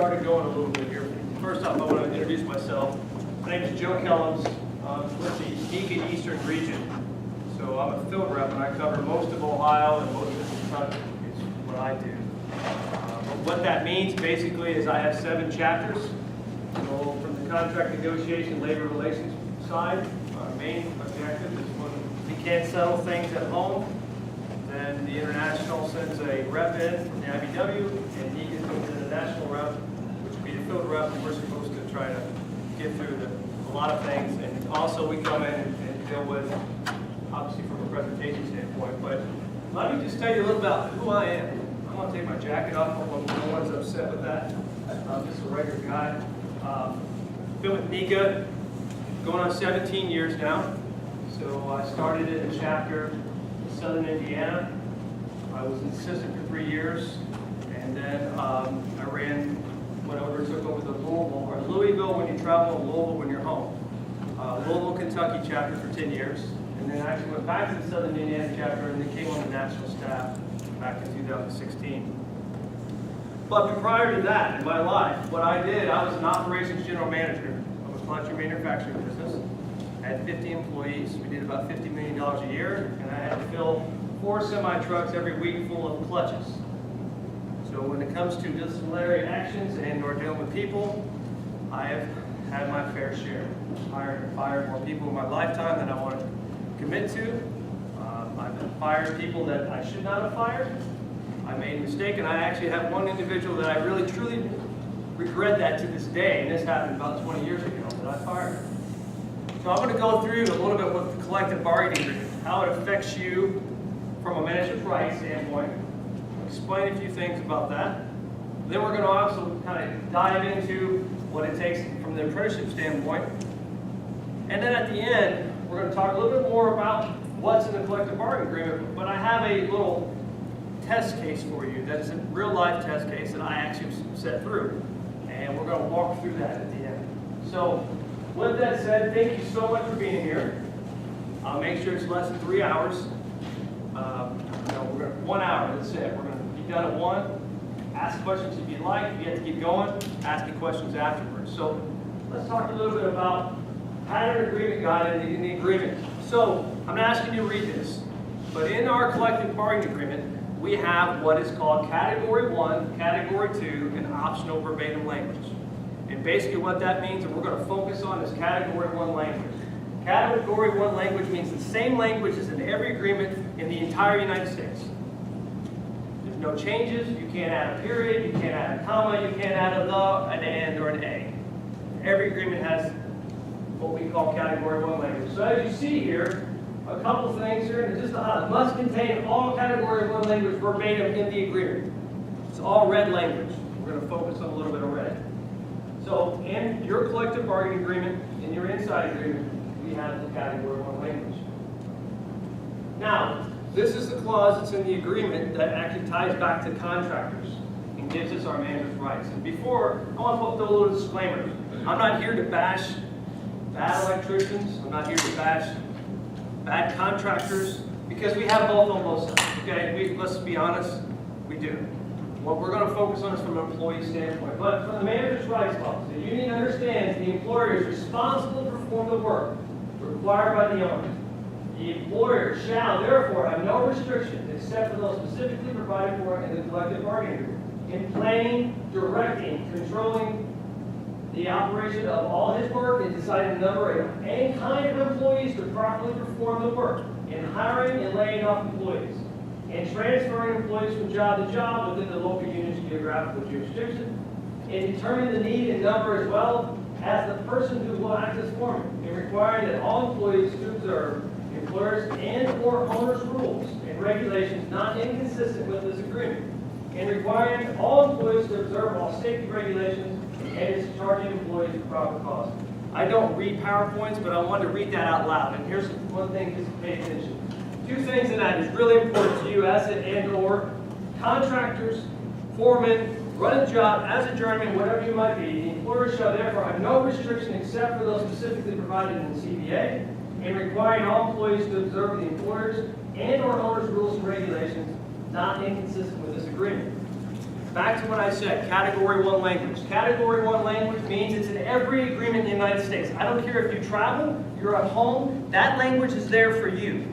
started going a little bit here. First off, I want to introduce myself. My name is Joe Kellams. I'm with the Deacon Eastern region. So I'm a field rep, and I cover most of Ohio and most of Kentucky is what I do. But what that means basically is I have 7 chapters. So from the contract negotiation, labor relations side, our main objective is when we can't settle things at home, then the international sends a rep in from the IBW, and he gets to the national rep, which would be the field rep, and we're supposed to try to get through a lot of things. And also we come in and deal with, obviously from a presentation standpoint. But let me just tell you a little about who I am. I'm going to take my jacket off. Hope no one's upset with that. I'm just a regular guy. Been with NECA going on 17 years now. So I started in a chapter in Southern Indiana. I was an assistant for 3 years, and then I went over, took over the Louisville, or Louisville when you travel, and Louisville when you're home. Louisville, Kentucky chapter for 10 years, and then I actually went back to the Southern Indiana chapter and then came on the national staff back in 2016. But prior to that, in my life, what I did, I was an operations general manager of a clutcher manufacturing business. I had 50 employees. We did about $50 million a year, and I had to fill 4 semi-trucks every week full of clutches. So when it comes to disciplinary actions and or dealing with people, I have had my fair share. Hired and fired more people in my lifetime than I want to commit to. I've fired people that I should not have fired. I made a mistake, and I actually have one individual that I really truly regret that to this day, and this happened about 20 years ago that I fired. So I'm going to go through a little bit with the collective bargaining agreement, how it affects you from a management rights standpoint, explain a few things about that. Then we're going to also kind of dive into what it takes from the apprenticeship standpoint. And then at the end, we're going to talk a little bit more about what's in the collective bargaining agreement, but I have a little test case for you that is a real life test case that I actually set through. And we're going to walk through that at the end. So with that said, thank you so much for being here. I'll make sure it's less than 3 hours. We're 1 hour, that's it. We're going to be done at 1. Ask questions if you'd like. If you have to keep going, ask me questions afterwards. So let's talk a little bit about pattern agreement guide in the agreement. So I'm not asking you to read this, but in our collective bargaining agreement, we have what is called Category 1, Category 2, and optional verbatim language. And basically what that means, and we're going to focus on, is Category 1 language. Category 1 language means the same language as in every agreement in the entire United States. There's no changes. You can't add a period. You can't add a comma. You can't add a the, an and, or an a. Every agreement has what we call Category 1 language. So as you see here, a couple things here, and just to highlight, must contain all Category 1 language verbatim in the agreement. It's all red language. We're going to focus on a little bit of red. So in your collective bargaining agreement, in your inside agreement, we have the Category 1 language. Now, this is the clause that's in the agreement that actually ties back to contractors and gives us our manager's rights. And before, I want to put a little disclaimer. I'm not here to bash bad electricians. I'm not here to bash bad contractors, because we have both on both sides. Okay, let's be honest, we do. What we're going to focus on is from an employee standpoint. But from the manager's rights policy, the union understands the employer is responsible to perform the work required by the owner. The employer shall therefore have no restrictions except for those specifically provided for in the collective bargaining agreement in planning, directing, controlling the operation of all his work, and deciding the number and kind of employees to properly perform the work, in hiring and laying off employees, and transferring employees from job to job within the local union's geographical jurisdiction, and determining the need and number as well as the person who will act as foreman, and requiring that all employees to observe employers and or owners' rules and regulations not inconsistent with this agreement, and requiring all employees to observe all safety regulations and is charging employees for proper cost. I don't read PowerPoints, but I wanted to read that out loud. And here's one thing, just pay attention. 2 things in that is really important to you as and or contractors, foremen, run a job as a journeyman, whatever you might be. The employer shall therefore have no restriction except for those specifically provided in the CBA, and requiring all employees to observe the employer's and or owner's rules and regulations not inconsistent with this agreement. back to what I said, Category 1 language. Category 1 language means it's in every agreement in the United States. I don't care if you travel, you're at home, that language is there for you.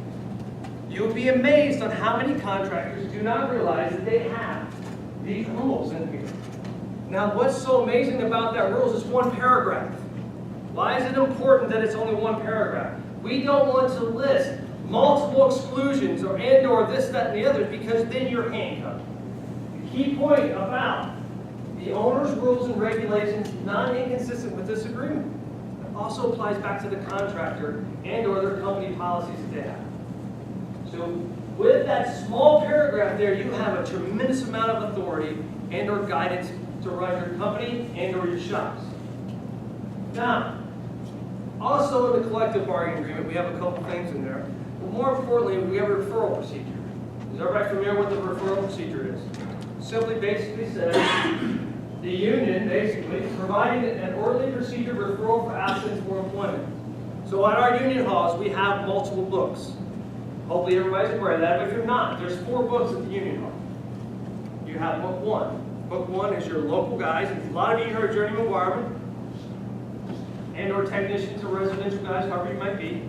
You'll be amazed on how many contractors do not realize that they have these rules in here. Now, what's so amazing about that rules is one paragraph. Why is it important that it's only one paragraph? We don't want to list multiple exclusions or this, that, and the other, because then you're handcuffed. The key point about the owner's rules and regulations not inconsistent with this agreement. It also applies back to the contractor or their company policies that they have. So with that small paragraph there, you have a tremendous amount of authority or guidance to run your company or your shops. Now, also in the collective bargaining agreement, we have a couple things in there. But more importantly, we have a referral procedure. Is everybody familiar with what the referral procedure is? Simply basically says the union basically providing an orderly procedure referral for absence for employment. So at our union halls, we have multiple books. Hopefully everybody's aware of that, but if you're not, there's 4 books at the union hall. You have book 1. Book 1 is your local guys. A lot of you are journeyman wiremen or technicians or residential guys, however you might be.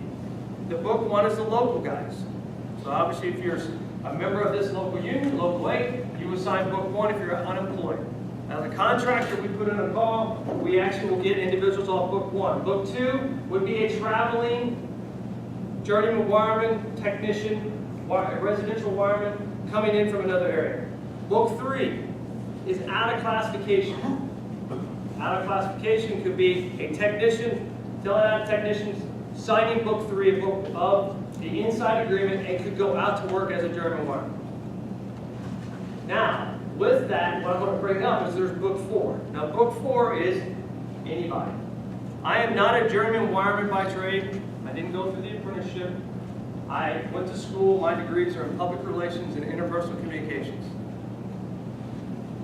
The book 1 is the local guys. So obviously if you're a member of this local union, local 8, you assign book 1 if you're unemployed. As a contractor, we put in a call, we actually will get individuals off book 1. Book 2 would be a traveling journeyman wireman, technician, residential wireman coming in from another area. Book 3 is out of classification. Out of classification could be a technician, telling technicians signing book 3 of the inside agreement and could go out to work as a journeyman wireman. Now, with that, what I'm going to bring up is there's book 4. Now, book 4 is anybody. I am not a journeyman wireman by trade. I didn't go through the apprenticeship. I went to school. My degrees are in public relations and interpersonal communications.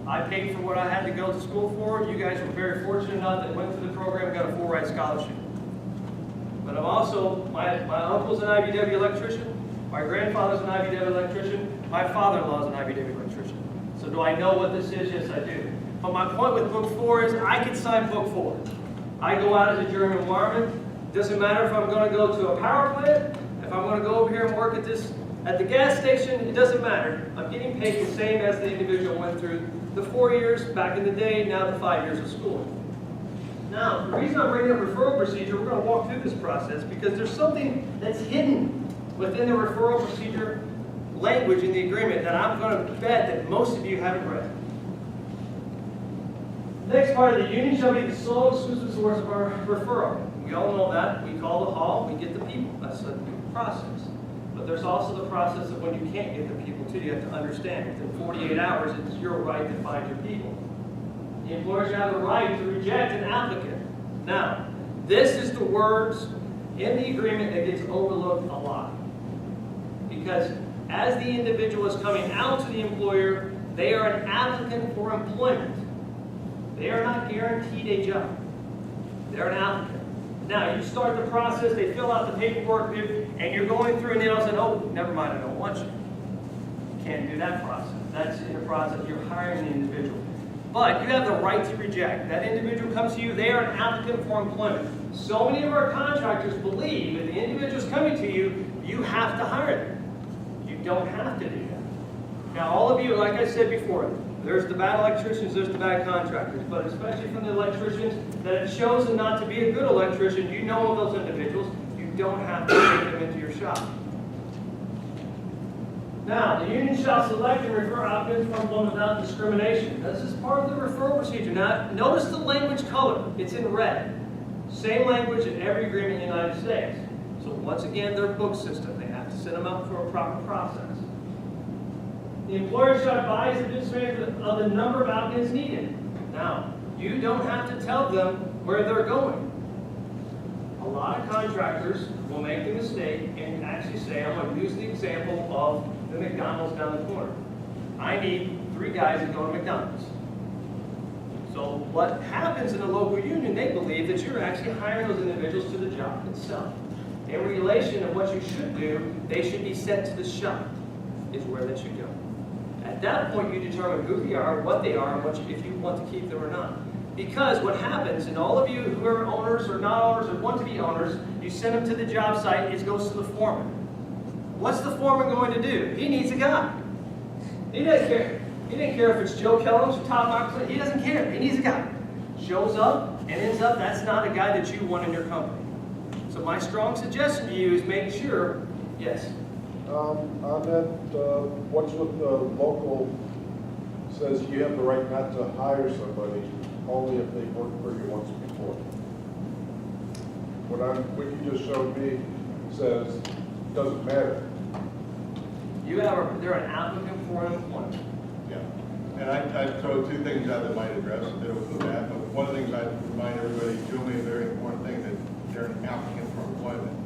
I paid for what I had to go to school for. You guys were very fortunate enough that went through the program and got a full-ride scholarship. But I'm also, my uncle's an IBEW electrician. My grandfather's an IBEW electrician. My father-in-law is an IBEW electrician. So do I know what this is? Yes, I do. But my point with book 4 is I can sign book 4. I go out as a journeyman wireman. Doesn't matter if I'm going to go to a power plant, if I'm going to go over here and work at the gas station, it doesn't matter. I'm getting paid the same as the individual went through the 4 years back in the day, now the 5 years of school. Now, the reason I'm bringing up referral procedure, we're going to walk through this process because there's something that's hidden within the referral procedure language in the agreement that I'm going to bet that most of you haven't read. The next part of the union shall be the sole exclusive source of our referral. We all know that. We call the hall, we get the people. That's the process. But there's also the process of when you can't get the people too. You have to understand within 48 hours, it's your right to find your people. The employer should have the right to reject an applicant. Now, this is the words in the agreement that gets overlooked a lot. Because as the individual is coming out to the employer, they are an applicant for employment. They are not guaranteed a job. They're an applicant. Now, you start the process, they fill out the paperwork, and you're going through, and they all say, oh, never mind, I don't want you. You can't do that process. That's in the process, you're hiring the individual. But you have the right to reject. That individual comes to you, they are an applicant for employment. So many of our contractors believe that the individual's coming to you, you have to hire them. You don't have to do that. Now, all of you, like I said before, there's the bad electricians, there's the bad contractors, but especially from the electricians that have chosen not to be a good electrician, you know those individuals, you don't have to take them into your shop. Now, the union shall select and refer applicants from one without discrimination. This is part of the referral procedure. Now, notice the language color. It's in red. Same language in every agreement in the United States. So once again, their book system. They have to set them up for a proper process. The employer shall advise the business manager of the number of applicants needed. Now, you don't have to tell them where they're going. A lot of contractors will make the mistake and actually say, I'm going to use the example of the McDonald's down the corner. I need 3 guys to go to McDonald's. So what happens in a local union, they believe that you're actually hiring those individuals to the job itself. In relation to what you should do, they should be sent to the shop, is where they should go. At At that point, you determine who they are, what they are, and if you want to keep them or not. Because what happens, and all of you who are owners or not owners or want to be owners, you send them to the job site, it goes to the foreman. What's the foreman going to do? He needs a guy. He doesn't care. He didn't care if it's Joe Kellams or Todd Moxley. He doesn't care. He needs a guy. Shows up and ends up, that's not a guy that you want in your company. So my strong suggestion to you is make sure, yes. On that, what's with the local says you have the right not to hire somebody only if they've worked for you once before. What you just showed me says doesn't matter. They're an applicant for employment. Yeah, and I'd throw two things out that might address it with that, but one of the things I'd remind everybody, Julie, a very important thing, that they're an applicant for employment.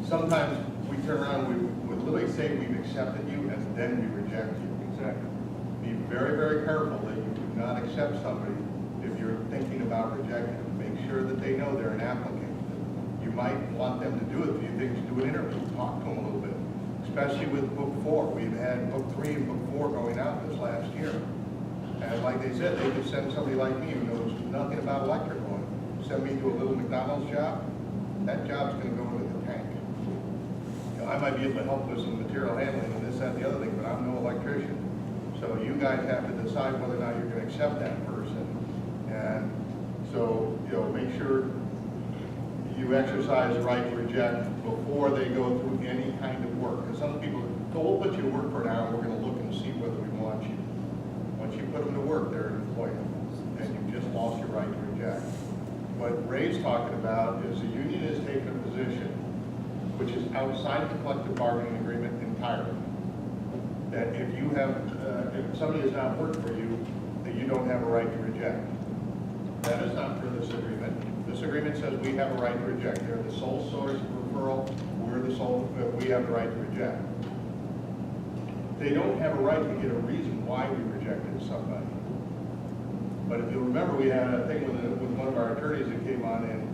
Sometimes we turn around, we would literally say we've accepted you, and then we reject you. Exactly. Be very, very careful that you do not accept somebody if you're thinking about rejecting them. Make sure that they know they're an applicant. You might want them to do a few things, do an interview, talk to them a little bit. Especially with book 4. We've had book 3 and book 4 going out this last year. And like they said, they could send somebody like me who knows nothing about electrical and send me to a little McDonald's job. That job's going to go into the tank. You know, I might be able to help with some material handling and this, that, and the other thing, but I'm no electrician. So you guys have to decide whether or not you're going to accept that person. And so, you know, make sure you exercise the right to reject before they go through any kind of work. Because some people, so we'll put you to work for an hour, we're going to look and see whether we want you. Once you put them to work, they're an employee, and you've just lost your right to reject. What Ray's talking about is the union is taking a position which is outside the collective bargaining agreement entirely. That if you have, if somebody has not worked for you, that you don't have a right to reject. That is not for this agreement. This agreement says we have a right to reject. They're the sole source of referral. We have the right to reject. They don't have a right to get a reason why we rejected somebody. But if you remember, we had a thing with one of our attorneys that came on in,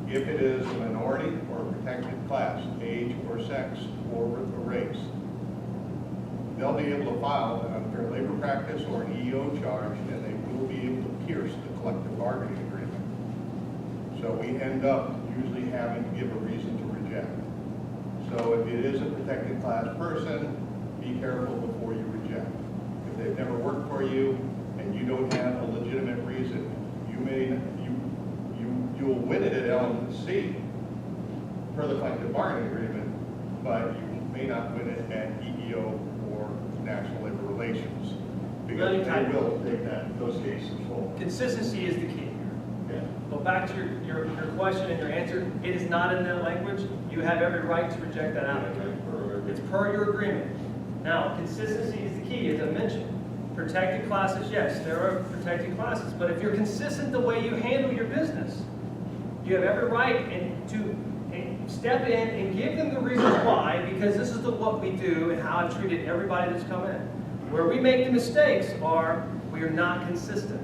if it is a minority or a protected class, age or sex or race, they'll be able to file an unfair labor practice or an EEO charge, and they will be able to pierce the collective bargaining agreement. So we end up usually having to give a reason to reject. So if it is a protected class person, be careful before you reject. If they've never worked for you and you don't have a legitimate reason, you'll win it at L&C per the collective bargaining agreement, but you may not win it at EEO or National Labor Relations, because they will take those cases forward. Consistency is the key here. Yeah. Well, back to your question and your answer, it is not in that language. You have every right to reject that applicant. It's per your agreement. Now, consistency is the key, as I mentioned. Protected classes, yes, there are protected classes, but if you're consistent the way you handle your business, you have every right to step in and give them the reasons why, because this is what we do and how I've treated everybody that's come in. Where we make the mistakes are we are not consistent.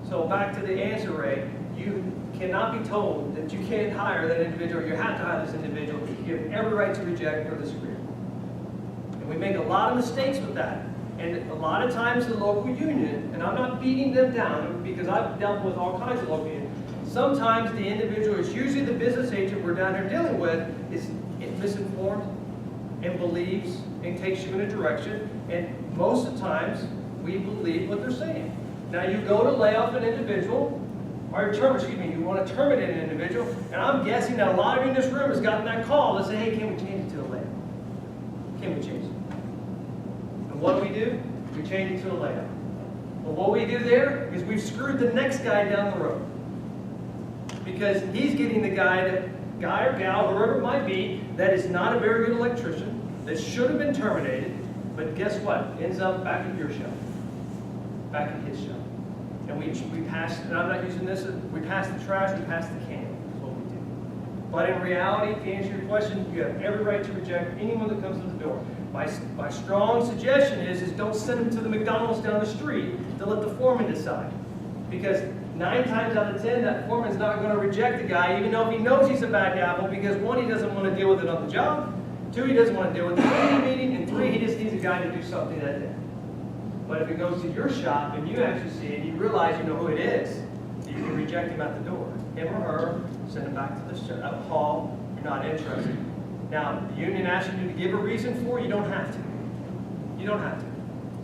So back to the answer, Ray, you cannot be told that you can't hire that individual, or you have to hire this individual. You have every right to reject or disagree. And we make a lot of mistakes with that. And a lot of times the local union, and I'm not beating them down because I've dealt with all kinds of local unions, sometimes the individual is usually the business agent we're down here dealing with is misinformed and believes and takes you in a direction, and most of the times we believe what they're saying. Now you go to lay off an individual, or you want to terminate an individual, and I'm guessing that a lot of you in this room has gotten that call that say, hey, can we change it to a layoff? Can we change it? And what do? We change it to a layoff. Well, what we do there is we've screwed the next guy down the road. Because he's getting the guy or gal, whoever it might be, that is not a very good electrician, that should have been terminated, but guess what? Ends up back at your shop, back at his shop. And we pass, and I'm not using this, we pass the trash, we pass the can, is what we do. But in reality, to answer your question, you have every right to reject anyone that comes to the door. My strong suggestion is don't send them to the McDonald's down the street to let the foreman decide. Because 9 times out of 10, that foreman's not going to reject the guy, even though he knows he's a bad apple, because one, he doesn't want to deal with it on the job, 2, he doesn't want to deal with the committee meeting, and 3, he just needs a guy to do something that day. But if it goes to your shop and you actually see it, you realize you know who it is, you can reject him at the door. Him or her, send him back to the hall, you're not interested. Now, the union asks you to give a reason for it, you don't have to. You don't have to.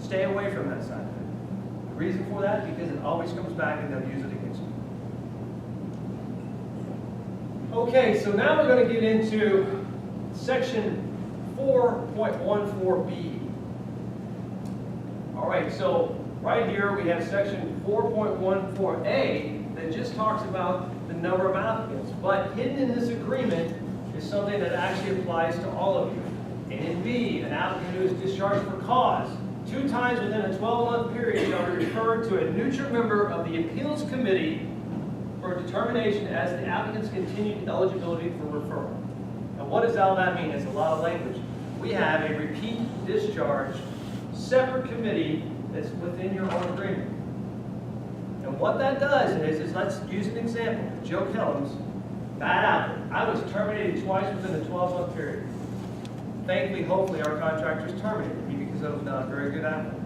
Stay away from that side of it. The reason for that, because it always comes back and they'll use it against you. Okay, so now we're going to get into section 4.14b. All right, so right here we have section 4.14a that just talks about the number of applicants. But hidden in this agreement is something that actually applies to all of you. And in B, an applicant who is discharged for cause 2 times within a 12-month period shall be referred to a neutral member of the appeals committee for a determination as the applicant's continued eligibility for referral. Now, what does all that mean? It's a lot of language. We have a repeat discharge separate committee that's within your own agreement. And what that does is let's use an example. Joe Kellams, bad apple. I was terminated twice within a 12-month period. Thankfully, hopefully, our contractors terminated me because I was not a very good apple.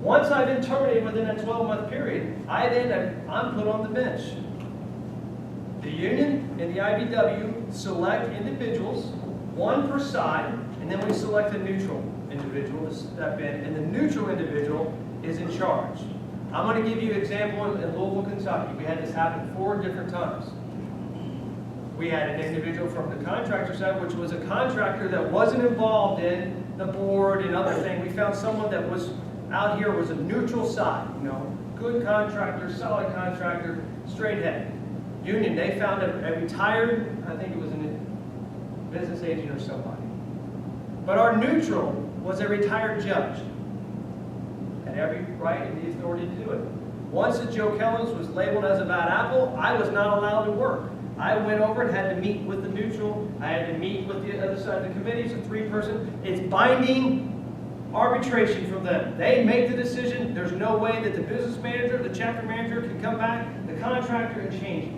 Once I've been terminated within that 12-month period, I'm put on the bench. The union and the IBW select individuals, 1 per side, and then we select a neutral individual to step in, and the neutral individual is in charge. I'm going to give you an example in Louisville, Kentucky. We had this happen 4 different times. We had an individual from the contractor side, which was a contractor that wasn't involved in the board and other things. We found someone that was out here was a neutral side, good contractor, solid contractor, straight head. Union, they found a retired, I think it was a business agent or somebody. But our neutral was a retired judge. Had every right and the authority to do it. Once that Joe Kellams was labeled as a bad apple, I was not allowed to work. I went over and had to meet with the neutral. I had to meet with the other side of the committee. It's a 3-person. It's binding arbitration from them. They make the decision. There's no way that the business manager, the chapter manager can come back, the contractor, and change it.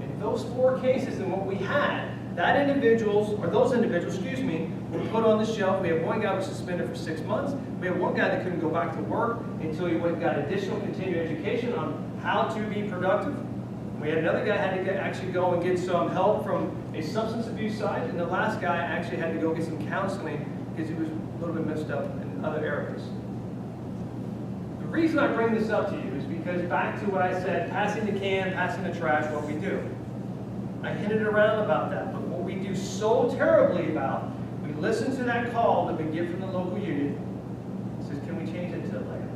In those 4 cases and what we had, those individuals, were put on the shelf. We had one guy who was suspended for 6 months. We had one guy that couldn't go back to work until he went and got additional continuing education on how to be productive. We had another guy had to actually go and get some help from a substance abuse side, and the last guy actually had to go get some counseling because he was a little bit messed up in other areas. The reason I bring this up to you is because back to what I said, passing the can, passing the trash, what we do. I hinted around about that, but what we do so terribly about, we listen to that call that we get from the local union. It says, can we change it to later?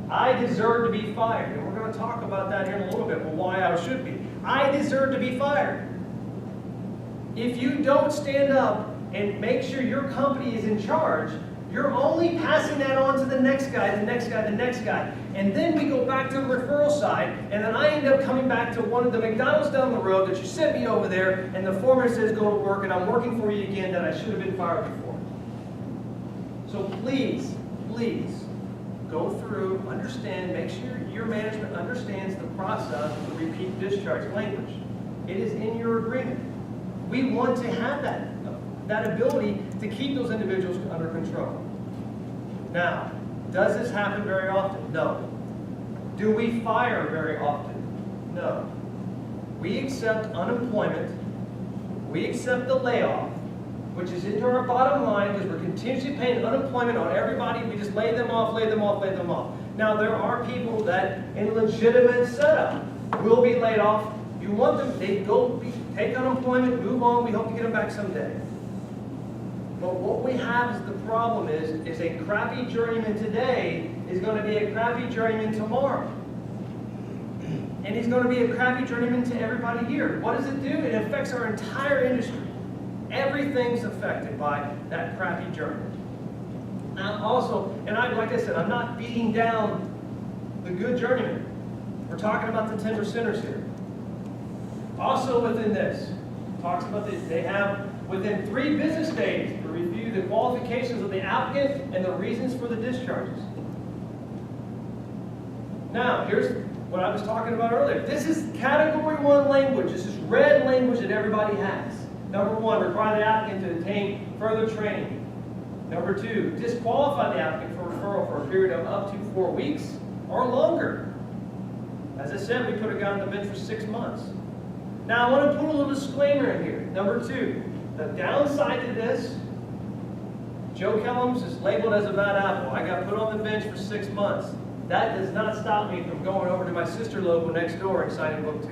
I deserve to be fired, and we're going to talk about that here in a little bit, but why I should be. I deserve to be fired. If you don't stand up and make sure your company is in charge, you're only passing that on to the next guy, the next guy, the next guy. And then we go back to the referral side, and then I end up coming back to one of the McDonald's down the road that you sent me over there, and the foreman says go to work, and I'm working for you again that I should have been fired before. So please, please, go through, understand, make sure your management understands the process of the repeat discharge language. It is in your agreement. We want to have that ability to keep those individuals under control. Now, does this happen very often? No. Do we fire very often? No. We accept unemployment. We accept the layoff, which is into our bottom line because we're continuously paying unemployment on everybody. We just lay them off, lay them off, lay them off. Now, there are people that in legitimate setup will be laid off. You want them, they go take unemployment, move on. We hope to get them back someday. But what we have is the problem is a crappy journeyman today is going to be a crappy journeyman tomorrow. And he's going to be a crappy journeyman to everybody here. What does it do? It affects our entire industry. Everything's affected by that crappy journeyman. Now also, and like I said, I'm not beating down the good journeyman. We're talking about the 10%ers here. Also within this, talks about this, they have within 3 business days to review the qualifications of the applicant and the reasons for the discharges. Now, here's what I was talking about earlier. This is category 1 language. This is red language that everybody has. Number one, require the applicant to obtain further training. Number two, disqualify the applicant for referral for a period of up to 4 weeks or longer. As I said, we put a guy on the bench for 6 months. Now, I want to put a little disclaimer in here. Number two, the downside to this, Joe Kellams is labeled as a bad apple. I got put on the bench for 6 months. That does not stop me from going over to my sister local next door and signing book 2.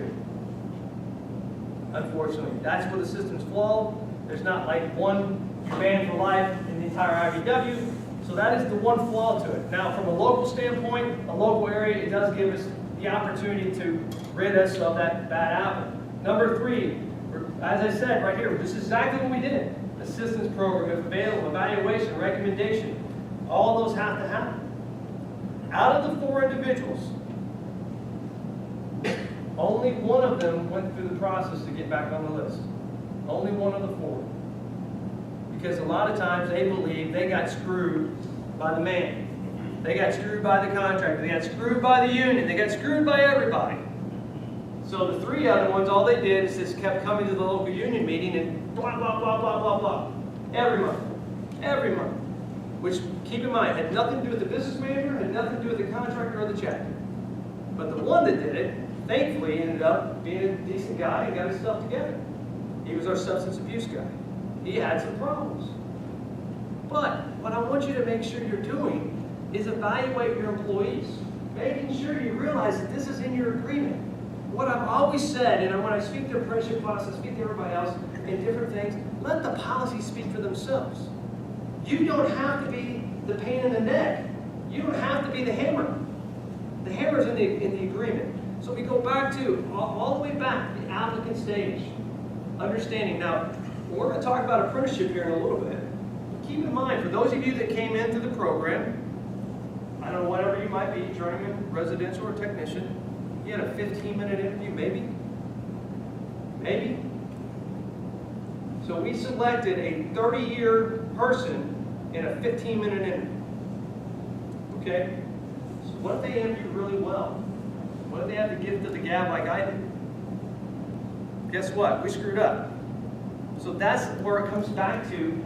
Unfortunately, that's where the system's flawed. There's not like one banned for life in the entire IBW. So that is the one flaw to it. Now, from a local standpoint, a local area, it does give us the opportunity to rid us of that bad apple. Number three, as I said right here, this is exactly what we did. Assistance program, if available, evaluation, recommendation. All those have to happen. Out of the 4 individuals, only one of them went through the process to get back on the list. Only one of the 4. Because a lot of times they believe they got screwed by the man. They got screwed by the contractor. They got screwed by the union. They got screwed by everybody. So the 3 other ones, all they did is just kept coming to the local union meeting and blah, blah, blah, blah, blah, blah. Every month. Every month. Which, keep in mind, had nothing to do with the business manager, had nothing to do with the contractor or the chapter. But the one that did it, thankfully, ended up being a decent guy and got his stuff together. He was our substance abuse guy. He had some problems. But what I want you to make sure you're doing is evaluate your employees, making sure you realize that this is in your agreement. What I've always said, and when I speak to apprenticeship class, I speak to everybody else in different things, let the policies speak for themselves. You don't have to be the pain in the neck. You don't have to be the hammer. The hammer's in the agreement. So we go back to, all the way back, the applicant stage. Understanding. Now, we're going to talk about apprenticeship here in a little bit. Keep in mind, for those of you that came into the program, I don't know, whatever you might be, journeyman, residential, or technician, you had a 15-minute interview, maybe? Maybe? So we selected a 30-year person in a 15-minute interview. Okay? So what if they interviewed really well? What if they had the gift of the gab like I did? Guess what? We screwed up. So that's where it comes back to,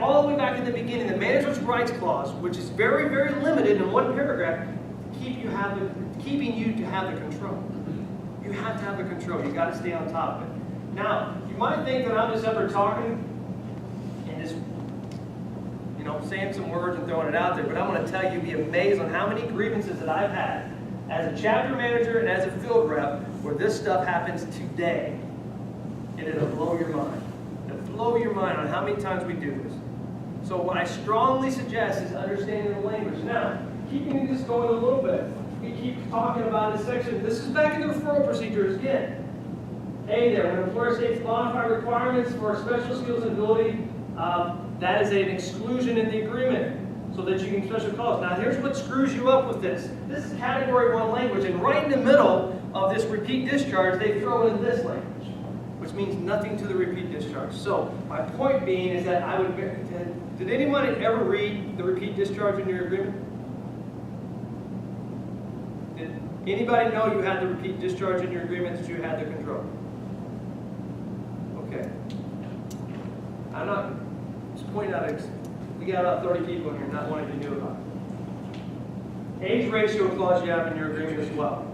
all the way back in the beginning, the manager's rights clause, which is very, very limited in one paragraph, keeping you to have the control. You have to have the control. You got to stay on top of it. Now, you might think that I'm just up there talking and just, saying some words and throwing it out there, but I'm going to tell you, you'd be amazed on how many grievances that I've had as a chapter manager and as a field rep where this stuff happens today. And it'll blow your mind. It'll blow your mind on how many times we do this. So what I strongly suggest is understanding the language. Now, keeping this going a little bit, we keep talking about this section. This is back in the referral procedures again. Hey there, when an employer states modified requirements for special skills and ability, that is an exclusion in the agreement so that you can special cause. Now here's what screws you up with this. This is category 1 language, and right in the middle of this repeat discharge, they throw in this language, which means nothing to the repeat discharge. So my point being is that did anyone ever read the repeat discharge in your agreement? Did anybody know you had the repeat discharge in your agreement, that you had the control? Okay. I'm not just pointing out, we got about 30 people in here, not one of you knew about it. Age ratio clause you have in your agreement as well.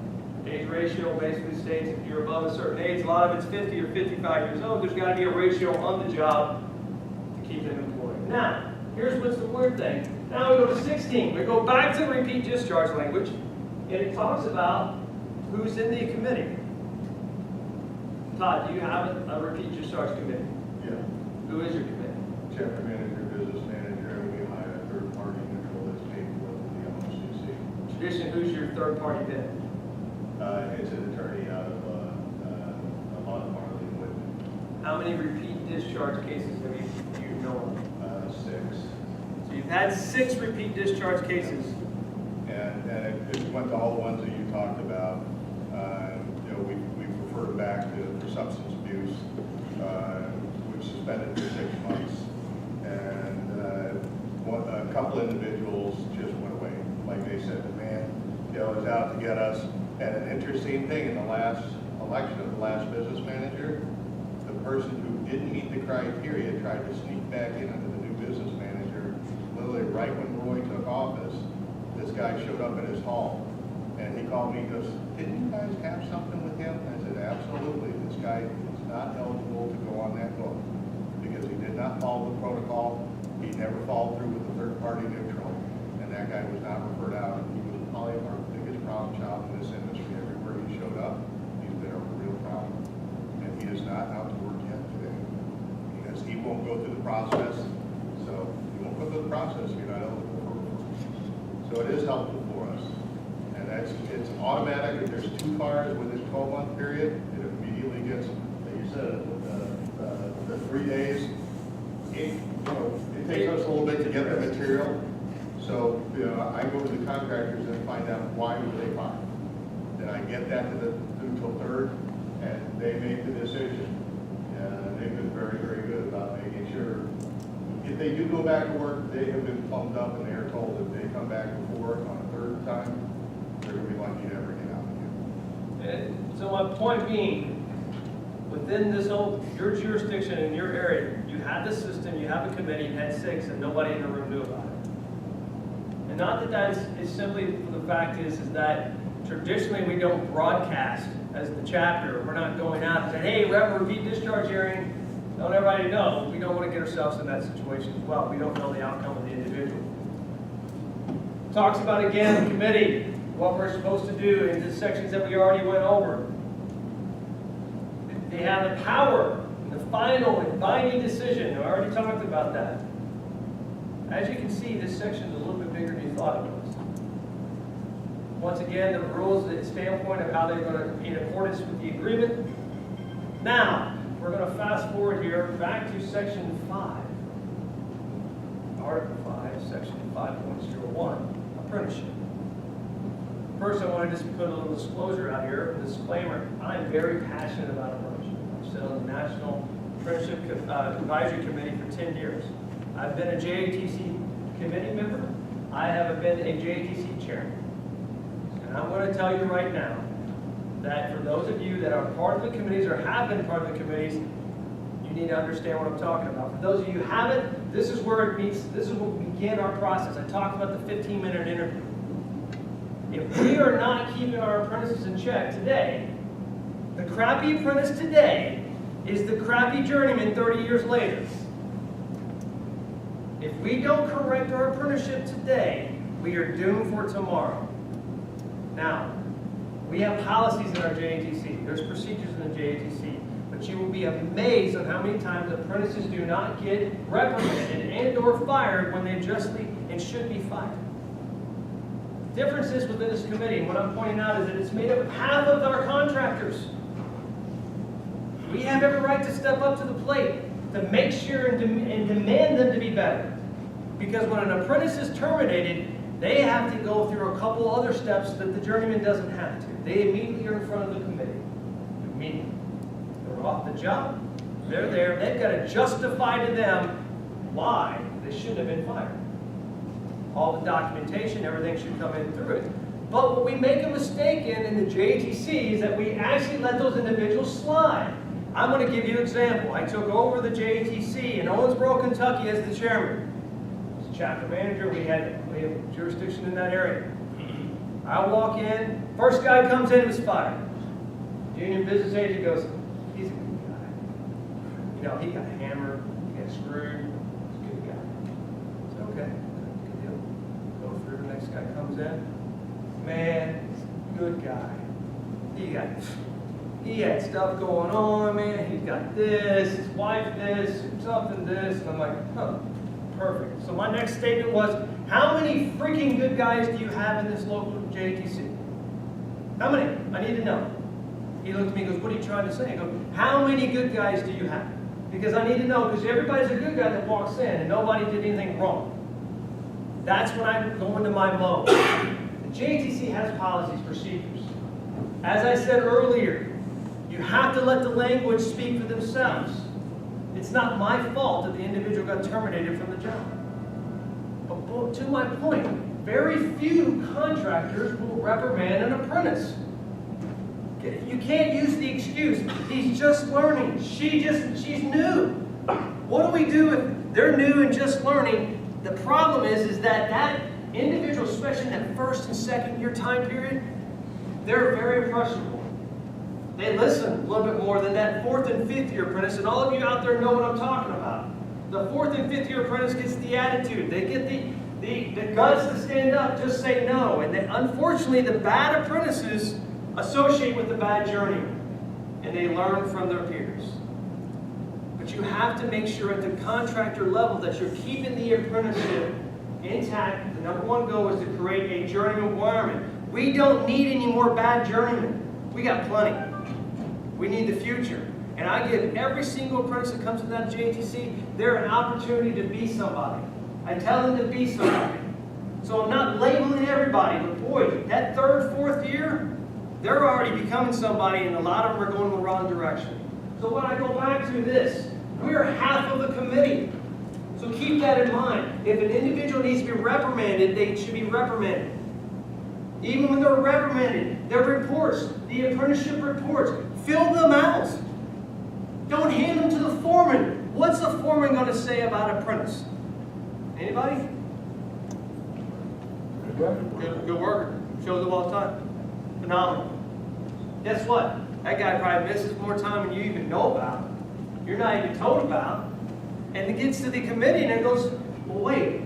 Age ratio basically states if you're above a certain age, a lot of it's 50 or 55 years old, there's got to be a ratio on the job to keep them employed. Now, here's what's the weird thing. Now we go to 16. We go back to the repeat discharge language, and it talks about who's in the committee. Todd, do you have a repeat discharge committee? Yeah. Who is your committee? Chapter manager, business manager, and we hire a third party neutral that's paid for the MOCC. Tradition, who's your third party bid? It's an attorney out of Lamont, Marley, and Whitman. How many repeat discharge cases have you know of? 6. So you've had 6 repeat discharge cases. And it went to all the ones that you talked about. We referred back to for substance abuse, which suspended for 6 months. And a couple individuals just went away. Like they said, the man was out to get us. And an interesting thing, in the last election of the last business manager, the person who didn't meet the criteria tried to sneak back in under the new business manager. Literally right when Roy took office, this guy showed up at his hall. And he called me and goes, "Didn't you guys have something with him?" I said, "Absolutely. This guy is not eligible to go on that book because he did not follow the protocol. He never followed through with the third-party neutral. And that guy was not referred out. He was probably our biggest problem child in this industry. Everywhere he showed up, he's been a real problem. And he is not out to work yet today because he won't go through the process. So he won't go through the process. You're not eligible for referral. So it is helpful for us. And it's automatic. If there's 2 fires within a 12-month period, it immediately gets, like you said, the 3 days. It takes us a little bit to get the material. So I go to the contractors and find out why were they fire. Then I get that to the neutral third, and they make the decision. And they've been very, very good about making sure if they do go back to work, they have been plumbed up, and they are told if they come back before on a third time, they're going to be lucky to ever get out again. So my point being, within this your jurisdiction in your area, you had the system, you have a committee, you had 6, and nobody in the room knew about it. And not that is simply for the fact is that traditionally we don't broadcast as the chapter. We're not going out and saying, "Hey, review discharge hearing." Don't everybody know. We don't want to get ourselves in that situation as well. We don't know the outcome of the individual. Talks about, again, the committee, what we're supposed to do in the sections that we already went over. They have the power, the final and binding decision. I already talked about that. As you can see, this section is a little bit bigger than you thought it was. Once again, the rules, the standpoint of how they're going to, in accordance with the agreement. Now, we're going to fast forward here back to section 5. Article 5, section 5.01, apprenticeship. First, I want to just put a little disclosure out here, a disclaimer. I'm very passionate about apprenticeship. I've sat on the National Apprenticeship Advisory Committee for 10 years. I've been a JATC committee member. I have been a JATC chairman. And I'm going to tell you right now that for those of you that are part of the committees or have been part of the committees, you need to understand what I'm talking about. For those of you who haven't, this is where it meets, this is where we begin our process. I talked about the 15-minute interview. If we are not keeping our apprentices in check today, the crappy apprentice today is the crappy journeyman 30 years later. If we don't correct our apprenticeship today, we are doomed for tomorrow. Now, we have policies in our JATC. There's procedures in the JATC. But you will be amazed on how many times apprentices do not get reprimanded and or fired when they justly and should be fired. The difference is within this committee, and what I'm pointing out is that it's made up of half of our contractors. We have every right to step up to the plate to make sure and demand them to be better. Because when an apprentice is terminated, they have to go through a couple other steps that the journeyman doesn't have to. They immediately are in front of the committee. Immediately. They're off the job. They're there. They've got to justify to them why they shouldn't have been fired. All the documentation, everything should come in through it. But what we make a mistake in the JATC is that we actually let those individuals slide. I'm going to give you an example. I took over the JATC in Owensboro, Kentucky as the chairman. As chapter manager, we have jurisdiction in that area. I walk in, first guy comes in, was fired. Union business agent goes, "He's a good guy. You know, he got hammered, he got screwed, he's a good guy." I said, "Okay, good deal." Go through, the next guy comes in. "Man, he's a good guy. He had stuff going on, man. He's got this, his wife this, something this." And I'm like, huh, perfect. So my next statement was, how many freaking good guys do you have in this local JTC? How many? I need to know. He looked at me and goes, "What are you trying to say?" I go, "How many good guys do you have?" Because I need to know, because everybody's a good guy that walks in and nobody did anything wrong. That's when I go into my mode. The JTC has policies, procedures. As I said earlier, you have to let the language speak for themselves. It's not my fault that the individual got terminated from the job. But to my point, very few contractors will reprimand an apprentice. You can't use the excuse, he's just learning, she's new. What do we do if they're new and just learning? The problem is that individual, especially in that first and second year time period, they're very impressionable. They listen a little bit more than that fourth and fifth year apprentice, and all of you out there know what I'm talking about. The fourth and fifth year apprentice gets the attitude, they get the guts to stand up, just say no. And unfortunately, the bad apprentices associate with the bad journeyman, and they learn from their peers. But you have to make sure at the contractor level that you're keeping the apprenticeship intact. The number one goal is to create a journeyman environment. We don't need any more bad journeymen. We got plenty. We need the future. And I give every single apprentice that comes to that JTC, they're an opportunity to be somebody. I tell them to be somebody. So I'm not labeling everybody, but boy, that third, fourth year, they're already becoming somebody, and a lot of them are going in the wrong direction. So when I go back to this, we're half of the committee. So keep that in mind. If an individual needs to be reprimanded, they should be reprimanded. Even when they're reprimanded, their reports, the apprenticeship reports, fill them out. Don't hand them to the foreman. What's the foreman going to say about apprentice? Anybody? Good worker. Shows up all the time. Phenomenal. Guess what? That guy probably misses more time than you even know about. You're not even told about. And it gets to the committee and it goes, well, wait.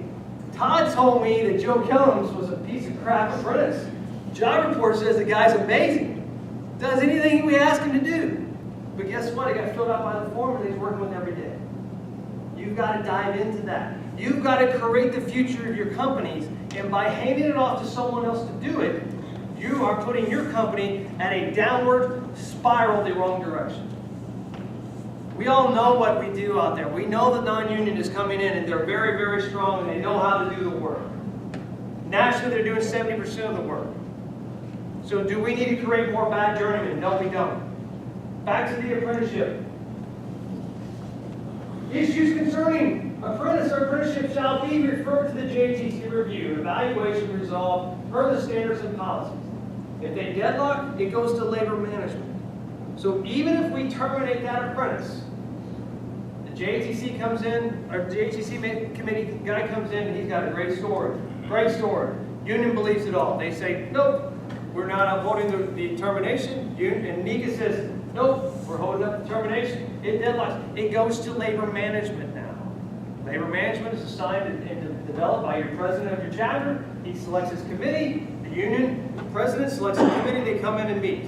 Todd told me that Joe Kellams was a piece of crap apprentice. Job report says the guy's amazing. Does anything we ask him to do. But guess what? It got filled out by the foreman that he's working with every day. You've got to dive into that. You've got to create the future of your companies. And by handing it off to someone else to do it, you are putting your company at a downward spiral the wrong direction. We all know what we do out there. We know the non-union is coming in and they're very, very strong and they know how to do the work. Nationally, they're doing 70% of the work. So do we need to create more bad journeymen? No, we don't. Back to the apprenticeship. Issues concerning apprentice or apprenticeship shall be referred to the JTC review, evaluation, resolved per the standards and policies. If they deadlock, it goes to labor management. So even if we terminate that apprentice, the JTC comes in, or the JTC committee guy comes in and he's got a great story. Great story. Union believes it all. They say, nope, we're not upholding the termination. And NICA says, nope, we're holding up the termination. It deadlocks. It goes to labor management now. Labor management is assigned and developed by your president of your chapter. He selects his committee. The union president selects a committee. They come in and meet.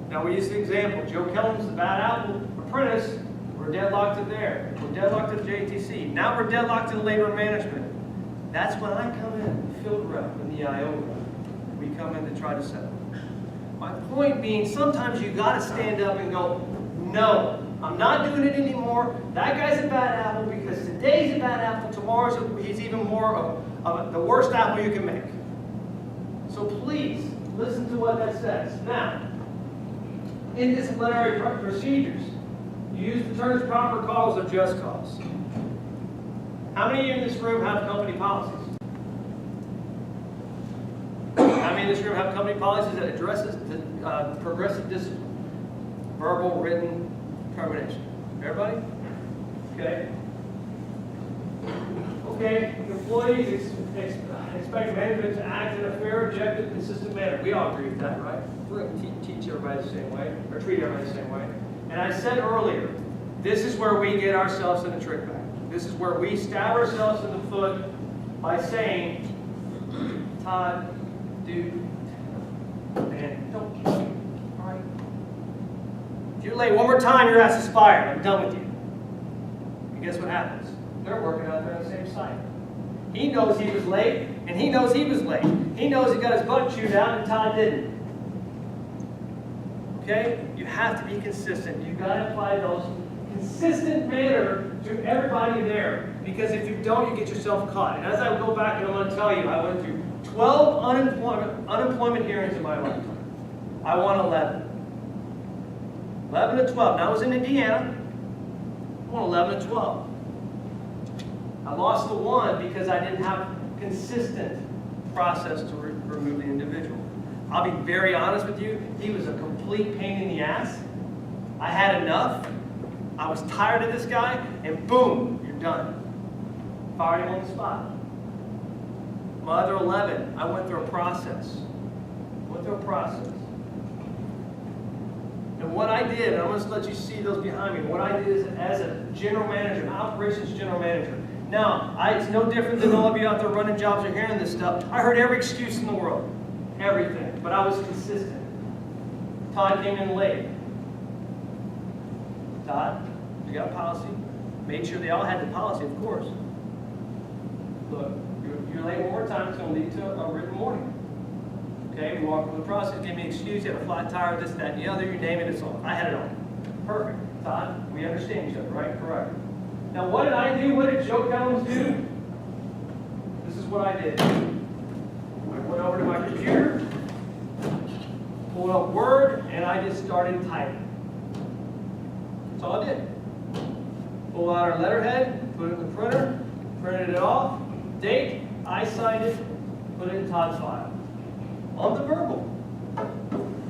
Now we use the example. Joe Kellams, the bad apple apprentice, we're deadlocked to there. We're deadlocked to the JTC. Now we're deadlocked to labor management. That's when I come in, the field rep and the IO rep. We come in to try to settle. My point being, sometimes you got to stand up and go, no, I'm not doing it anymore. That guy's a bad apple because today's a bad apple. Tomorrow's he's even more of the worst apple you can make. So please, listen to what that says. Now, in disciplinary procedures, you use the terms proper cause or just cause. How many in this room have company policies? How many in this room have company policies that addresses the progressive discipline? Verbal, written, termination. Everybody? Okay. Okay, employees expect management to act in a fair, objective, consistent manner. We all agree with that, right? We're going to teach everybody the same way, or treat everybody the same way. And I said earlier, this is where we get ourselves in a trick bag. This is where we stab ourselves in the foot by saying, Todd, dude, man, don't. All right? If you're late one more time, your ass is fired. I'm done with you. And guess what happens? They're working out there on the same site. He knows he was late, and he knows he was late. He knows he got his butt chewed out, and Todd didn't. Okay? You have to be consistent. You've got to apply those consistent manner to everybody there. Because if you don't, you get yourself caught. And as I go back, and I'm going to tell you, I went through 12 unemployment hearings in my lifetime. I won 11. 11 to 12. Now I was in Indiana. I won 11 to 12. I lost the one because I didn't have consistent process to remove the individual. I'll be very honest with you, he was a complete pain in the ass. I had enough. I was tired of this guy, and boom, you're done. Fired him on the spot. My other 11, I went through a process. And what I did, and I'm going to let you see those behind me, what I did is as a general manager, an operations general manager. Now, it's no different than all of you out there running jobs or hearing this stuff. I heard every excuse in the world. Everything. But I was consistent. Todd came in late. Todd, you got a policy. Made sure they all had the policy, of course. Look, you're late one more time, it's going to lead to a written warning. Okay, we walked through the process, gave me an excuse, you had a flat tire, this, that, and the other, you name it, it's all. I had it all. Perfect. Todd, we understand each other, right? Correct. Now, what did I do? What did Joe Kellams do? This is what I did. I went over to my computer, pulled up Word, and I just started typing. That's all I did. Pull out our letterhead, put it in the printer, printed it off, date, I signed it, put it in Todd's file. On the verbal.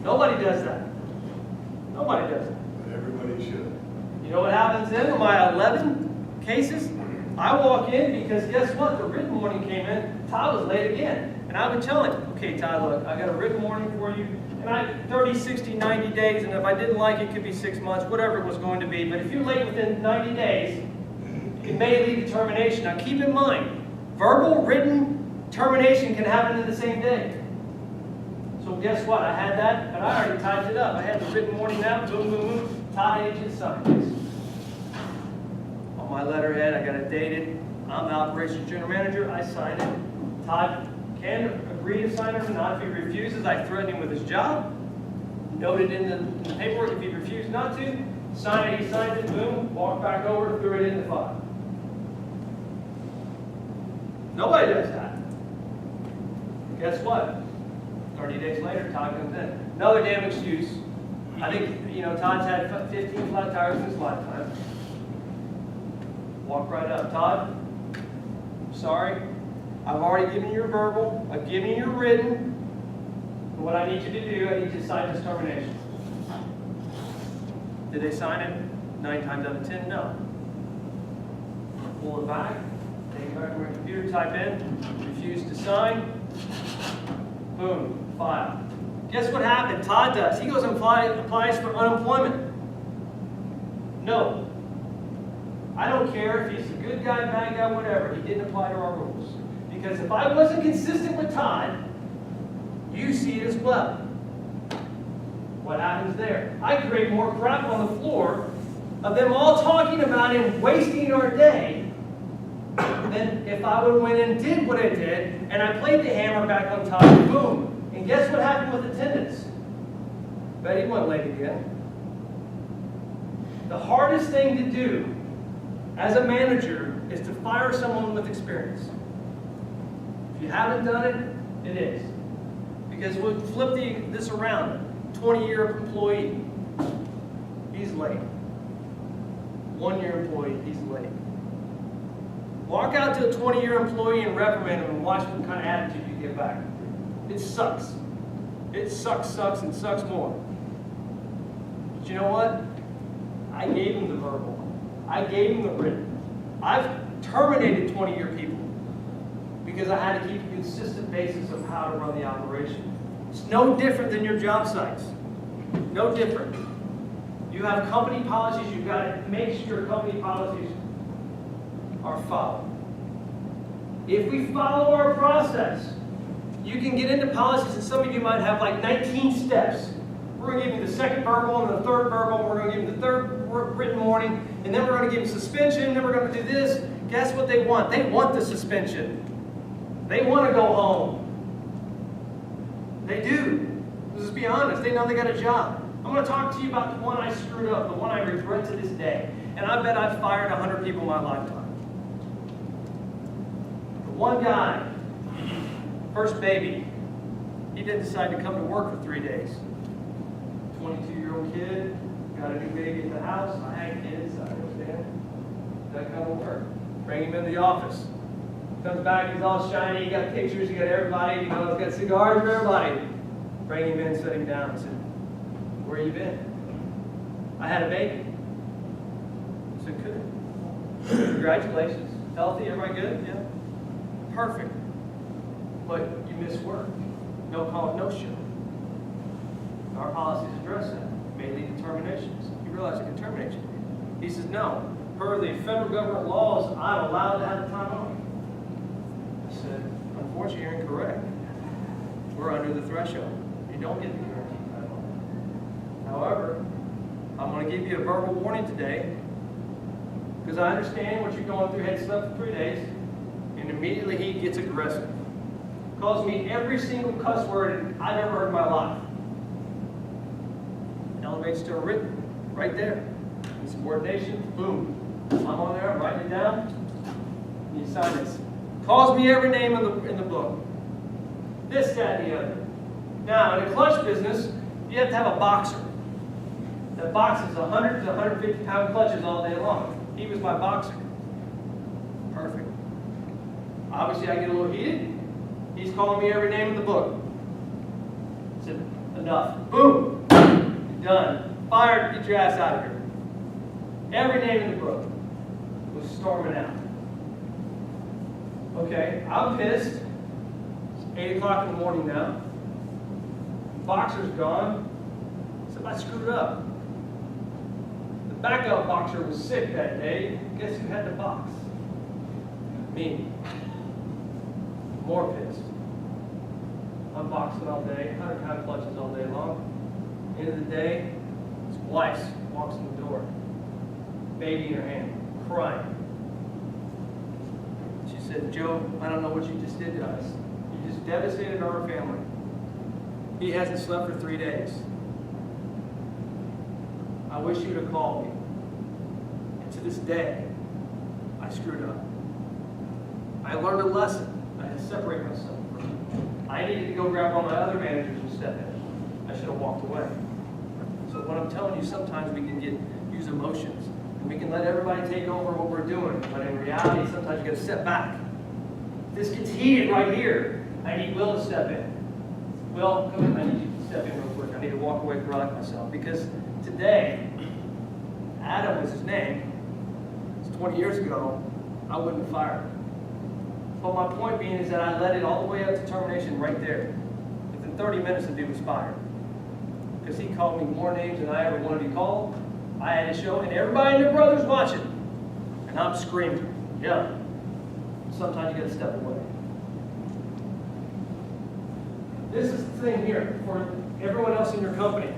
Nobody does that. Nobody does it. But everybody should. You know what happens then in my 11 cases? I walk in because guess what? The written warning came in. Todd was late again. And I would tell him, okay, Todd, look, I got a written warning for you. And 30, 60, 90 days, and if I didn't like it, it could be 6 months, whatever it was going to be. But if you're late within 90 days, it may lead to termination. Now keep in mind, verbal, written termination can happen in the same day. So guess what? I had that, and I already typed it up. I had the written warning out, boom, boom, boom, Todd agent signed. On my letterhead, I got it dated. I'm the operations general manager. I signed it. Todd can agree to sign it or not. If he refuses, I threaten him with his job. Noted in the paperwork, if he refused not to, sign it, he signed it, boom, walked back over, threw it in the file. Nobody does that. Guess what? 30 days later, Todd comes in. Another damn excuse. I think, Todd's had 15 flat tires in his lifetime. Walk right up. Todd, sorry. I've already given you your verbal. I've given you your written. And what I need you to do, I need you to sign this termination. Did they sign it? 9 times out of 10, no. Pull it back. Take it back to my computer, type in, refuse to sign. Boom. File. Guess what happened? Todd does. He goes and applies for unemployment. No. I don't care if he's a good guy, bad guy, whatever. He didn't apply to our rules. Because if I wasn't consistent with Todd, you see it as well. What happens there? I create more crap on the floor of them all talking about him wasting our day than if I would have went and did what I did and I played the hammer back on Todd. Boom. And guess what happened with attendance? Bet he went late again. The hardest thing to do as a manager is to fire someone with experience. If you haven't done it, it is. Because we'll flip this around. 20-year employee, he's late. 1-year employee, he's late. Walk out to a 20-year employee and reprimand him and watch what kind of attitude you get back. It sucks. It sucks, and sucks more. But you know what? I gave him the verbal. I gave him the written. I've terminated 20-year people because I had to keep a consistent basis of how to run the operation. It's no different than your job sites. No different. You have company policies. You've got to make sure company policies are followed. If we follow our process, you can get into policies, and some of you might have like 19 steps. We're going to give you the second verbal and the third verbal. We're going to give you the third written warning, and then we're going to give you suspension. Then we're going to do this. Guess what they want? They want the suspension. They want to go home. They do. Let's be honest. They know they got a job. I'm going to talk to you about the one I screwed up, the one I regret to this day. And I bet I've fired 100 people in my lifetime. The one guy, first baby, he didn't decide to come to work for 3 days. 22-year-old kid, got a new baby at the house. I had kids, I understand. That kind of work. Bring him in the office. Comes back, he's all shiny, he got pictures, he got everybody, he's got cigars for everybody. Bring him in, set him down, and said, where you been? I had a baby. I said, good. Congratulations. Healthy, everybody good? Yeah. Perfect. But you missed work. No call, no show. Our policies address that. May lead to terminations. You realize it can terminate you. He says, no. Per the federal government laws, I'm allowed to have the time off. I said, unfortunately, you're incorrect. We're under the threshold. You don't get the guaranteed time off. However, I'm going to give you a verbal warning today because I understand what you're going through. Had slept for 3 days, and immediately he gets aggressive. Calls me every single cuss word I've ever heard in my life. Elevate's still written right there. Insubordination, boom. I'm on there, I'm writing it down. And you sign this. Calls me every name in the book. This, that, and the other. Now, in a clutch business, you have to have a boxer. That box is 100 to 150 pound clutches all day long. He was my boxer. Perfect. Obviously, I get a little heated. He's calling me every name in the book. I said, enough. Boom. Done. Fired. Get your ass out of here. Every name in the book was storming out. Okay, I'm pissed. It's 8 o'clock in the morning now. Boxer's gone. So I screwed up. The backup boxer was sick that day. Guess who had the box? Me. More pissed. I'm boxing all day, 100 pound clutches all day long. End of the day, his wife walks in the door. Baby in her hand, crying. She said, Joe, I don't know what you just did to us. You just devastated our family. He hasn't slept for 3 days. I wish you'd have called me. And to this day, I screwed up. I learned a lesson. I had to separate myself from him. I needed to go grab all my other managers and step in. I should have walked away. So what I'm telling you, sometimes we can use emotions. And we can let everybody take over what we're doing. But in reality, sometimes you got to step back. This gets heated right here. I need Will to step in. Will, come in. I need you to step in real quick. I need to walk away and correct myself. Because today, Adam was his name. It's 20 years ago. I wouldn't have fired him. But my point being is that I led it all the way up to termination right there. Within 30 minutes, the dude was fired. Because he called me more names than I ever wanted to be called. I had to show, and everybody and their brother's watching. And I'm screaming, yeah. Sometimes you got to step away. This is the thing here for everyone else in your company.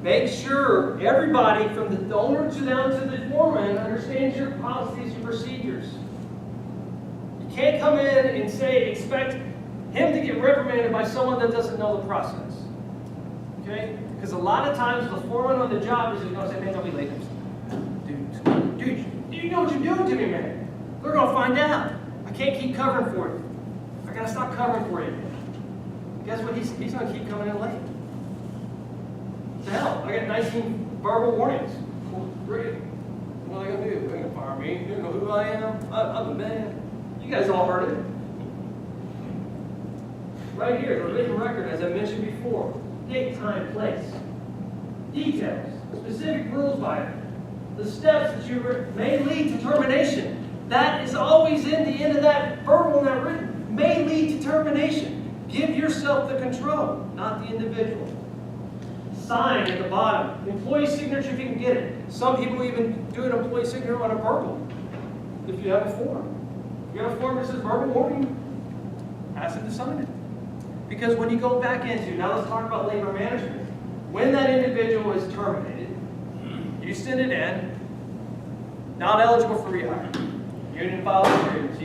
Make sure everybody from the owner to down to the foreman understands your policies and procedures. You can't come in and expect him to get reprimanded by someone that doesn't know the process. Okay? Because a lot of times the foreman on the job is going to say, man, don't be late. Dude, you know what you're doing to me, man. They're going to find out. I can't keep covering for you. I got to stop covering for you. Guess what? He's going to keep coming in late. What the hell? I got 19 verbal warnings. Well, great. What are they going to do? They're going to fire me. You know who I am? I'm the man. You guys all heard it. Right here, the written record, as I mentioned before. Date, time, place. Details. Specific rules by it. The steps that you may lead to termination. That is always in the end of that verbal and that written. May lead to termination. Give yourself the control, not the individual. Sign at the bottom. Employee signature if you can get it. Some people even do an employee signature on a verbal. If you have a form. If you have a form that says verbal warning, ask them to sign it. Because when you go back into, now let's talk about labor management. When that individual is terminated, you send it in, not eligible for rehire. Union files a grievance.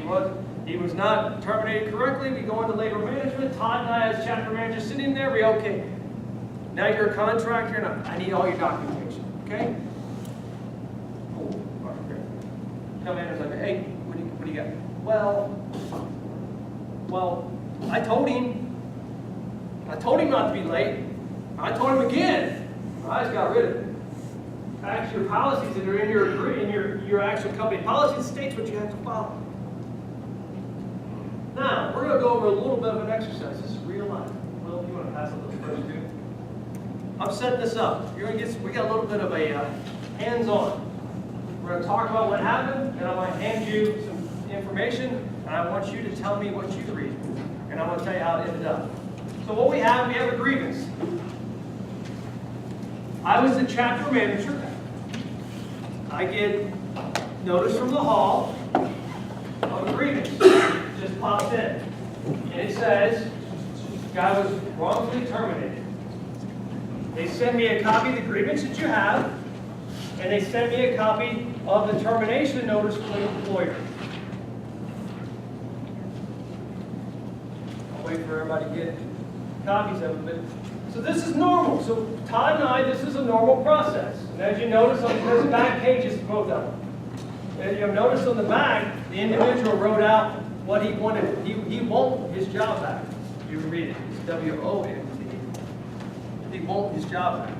He was not terminated correctly. We go into labor management. Todd and I, as chapter manager, sitting there, we okay. Now you're a contractor, and I need all your documentation. Okay? Oh, great. Come in and like, hey, what do you got? Well, I told him not to be late. I told him again. I just got rid of it. Actually, your policies that are in your actual company policy states what you have to follow. Now, we're going to go over a little bit of an exercise. This is real life. Will, Bill, you want to pass it those first two? I'm setting this up. You're gonna get, we got a little bit of a hands-on. We're gonna talk about what happened, and I'm gonna hand you some information, and I want you to tell me what you read, and I'm gonna tell you how it ended up. So what we have a grievance. I was the chapter manager. I get notice from the hall of a grievance. Just pops in. And it says, guy was wrongfully terminated. They send me a copy of the grievance that you have, and they send me a copy of the termination notice from the employer. I'll wait for everybody to get copies of it. So this is normal. So Todd and I, this is a normal process. And as you notice on the back pages, both of them. And you'll notice on the back, the individual wrote out what he wanted. He won't his job back. You read it. It's W-O-N-T. He won't his job back.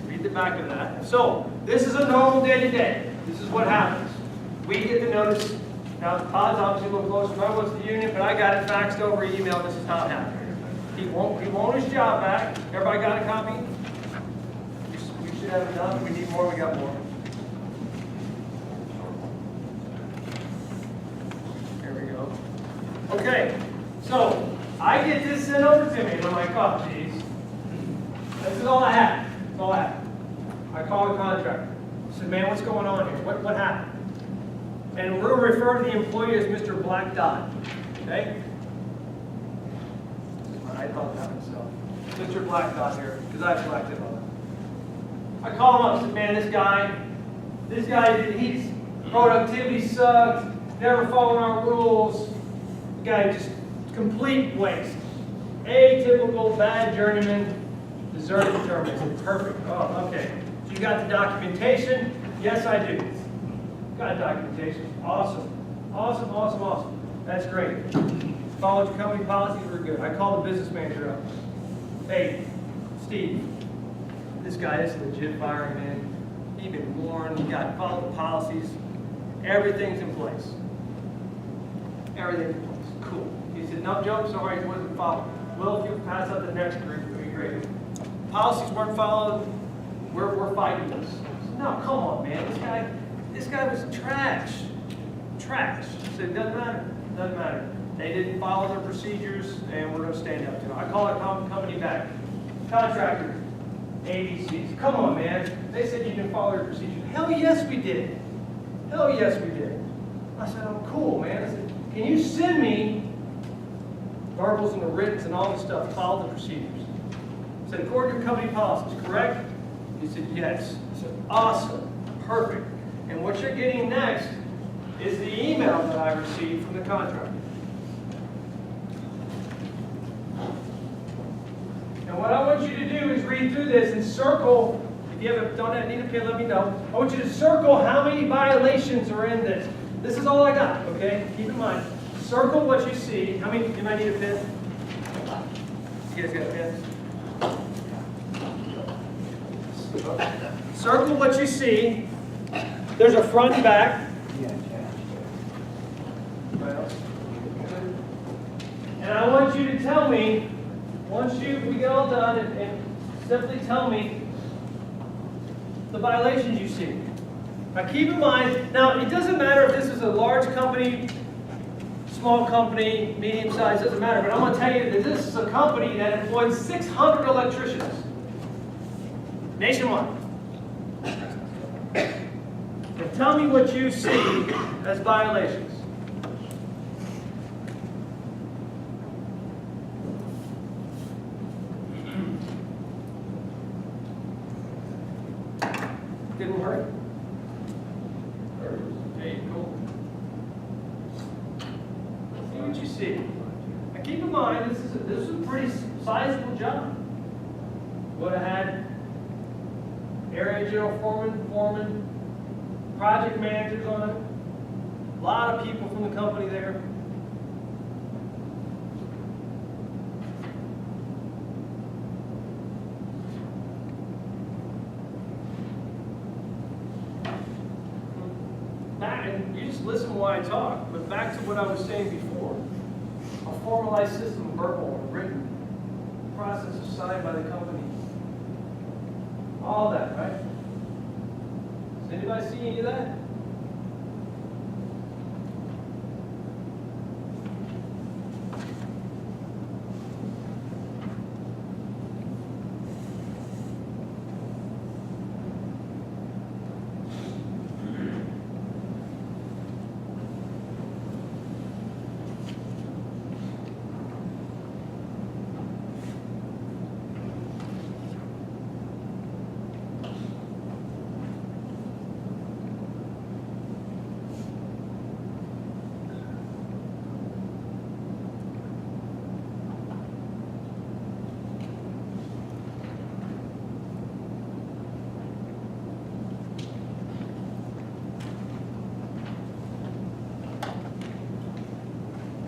Read the back of that. So this is a normal day-to-day. This is what happens. We get the notice. Now Todd's obviously a little closer to what's the union, but I got it faxed over email. This is how it happened. He won't his job back. Everybody got a copy? We should have enough. We need more. We got more. Here we go. Okay. So I get this sent over to me, and I'm like, oh, geez. This is all I had. That's all I had. I call the contractor. I said, man, what's going on here? What happened? And we're going to refer to the employee as Mr. Black Dot. Okay? I thought that myself. Mr. Black Dot here, because I blacked him on it. I call him up and said, man, this guy, his productivity sucked, never following our rules. The guy just complete waste. Atypical, bad journeyman, deserted termination. Perfect. Oh, okay. So you got the documentation? Yes, I do. Got documentation. Awesome. Awesome, awesome, awesome. That's great. Followed your company policies, we're good. I called the business manager up. Hey, Steve, this guy is legit firing, man. He's been warned, he got followed the policies. Everything's in place. Everything's in place. Cool. He said, no joke, sorry, it wasn't followed. Well, if you pass out the next group, it would be great. Policies weren't followed, we're fighting this. Said, no, come on, man. This guy was trash. Trash. I said, doesn't matter. Doesn't matter. They didn't follow their procedures, and we're going to stand up to them. I call a company back. Contractor, ABCs. Come on, man. They said you didn't follow your procedures. Hell yes, we did. Hell yes, we did. I said, oh, cool, man. I said, can you send me verbals and the writtens and all the stuff, follow the procedures? I said, according to company policies, correct? He said, yes. I said, awesome. Perfect. And what you're getting next is the email that I received from the contractor. And what I want you to do is read through this and circle, if you haven't done that, need a pen, let me know. I want you to circle how many violations are in this. This is all I got, okay? Keep in mind. Circle what you see. How many, you might need a pen? You guys got a pen? Circle what you see. There's a front and back. And I want you to tell me, once we get all done, and simply tell me the violations you see. Now keep in mind, now it doesn't matter if this is a large company, small company, medium size, doesn't matter, but I'm going to tell you that this is a company that employs 600 electricians nationwide. And tell me what you see as violations. Didn't work? Okay, cool. See what you see. Now keep in mind, this is a pretty sizable job. Would have had area general foreman, project managers on it, a lot of people from the company there. And you just listen while I talk, but back to what I was saying before. A formalized system, verbal and written, process is signed by the company. All that, right? Does anybody see any of that?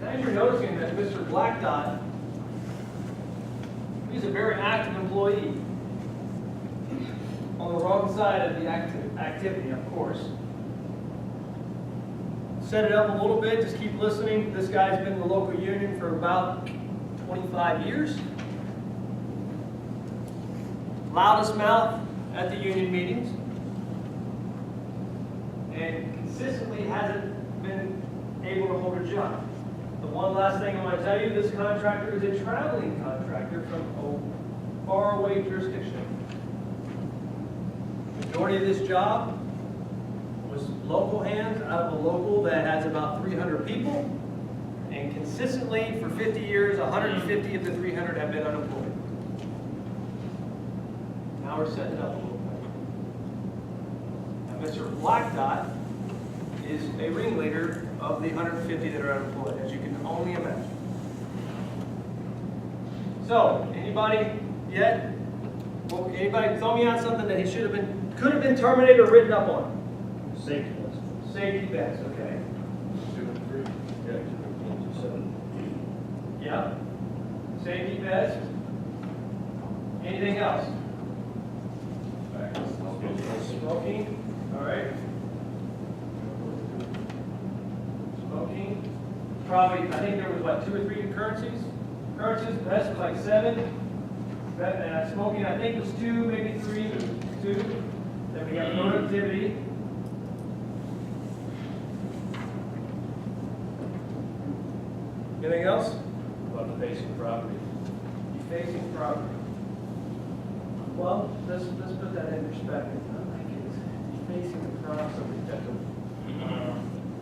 As you're noticing that Mr. Black Dot, he's a very active employee. On the wrong side of the activity, of course. Set it up a little bit, just keep listening. This guy's been in the local union for about 25 years. Loudest mouth at the union meetings. And consistently hasn't been able to hold a job. The one last thing I want to tell you, this contractor is a traveling contractor from a faraway jurisdiction. The majority of this job was local hands out of a local that has about 300 people. And consistently for 50 years, 150 of the 300 have been unemployed. Now we're setting it up a little bit. Now Mr. Black Dot is a ringleader of the 150 that are unemployed, as you can only imagine. So, anybody yet? Well, anybody throw me out something that he could have been terminated or written up on? Safety list. Safety bets, okay. 2 and 3. Yeah, 2 and 7. Yeah. Safety bets. Anything else? Smoking, all right. Smoking, probably, I think there was like 2 or 3 occurrences. Best was like 7. Smoking, I think was 2, maybe 3, 2. Then we have productivity. Anything else? About the basic property. Defacing property. Well, let's put that in perspective. I think it's defacing the property,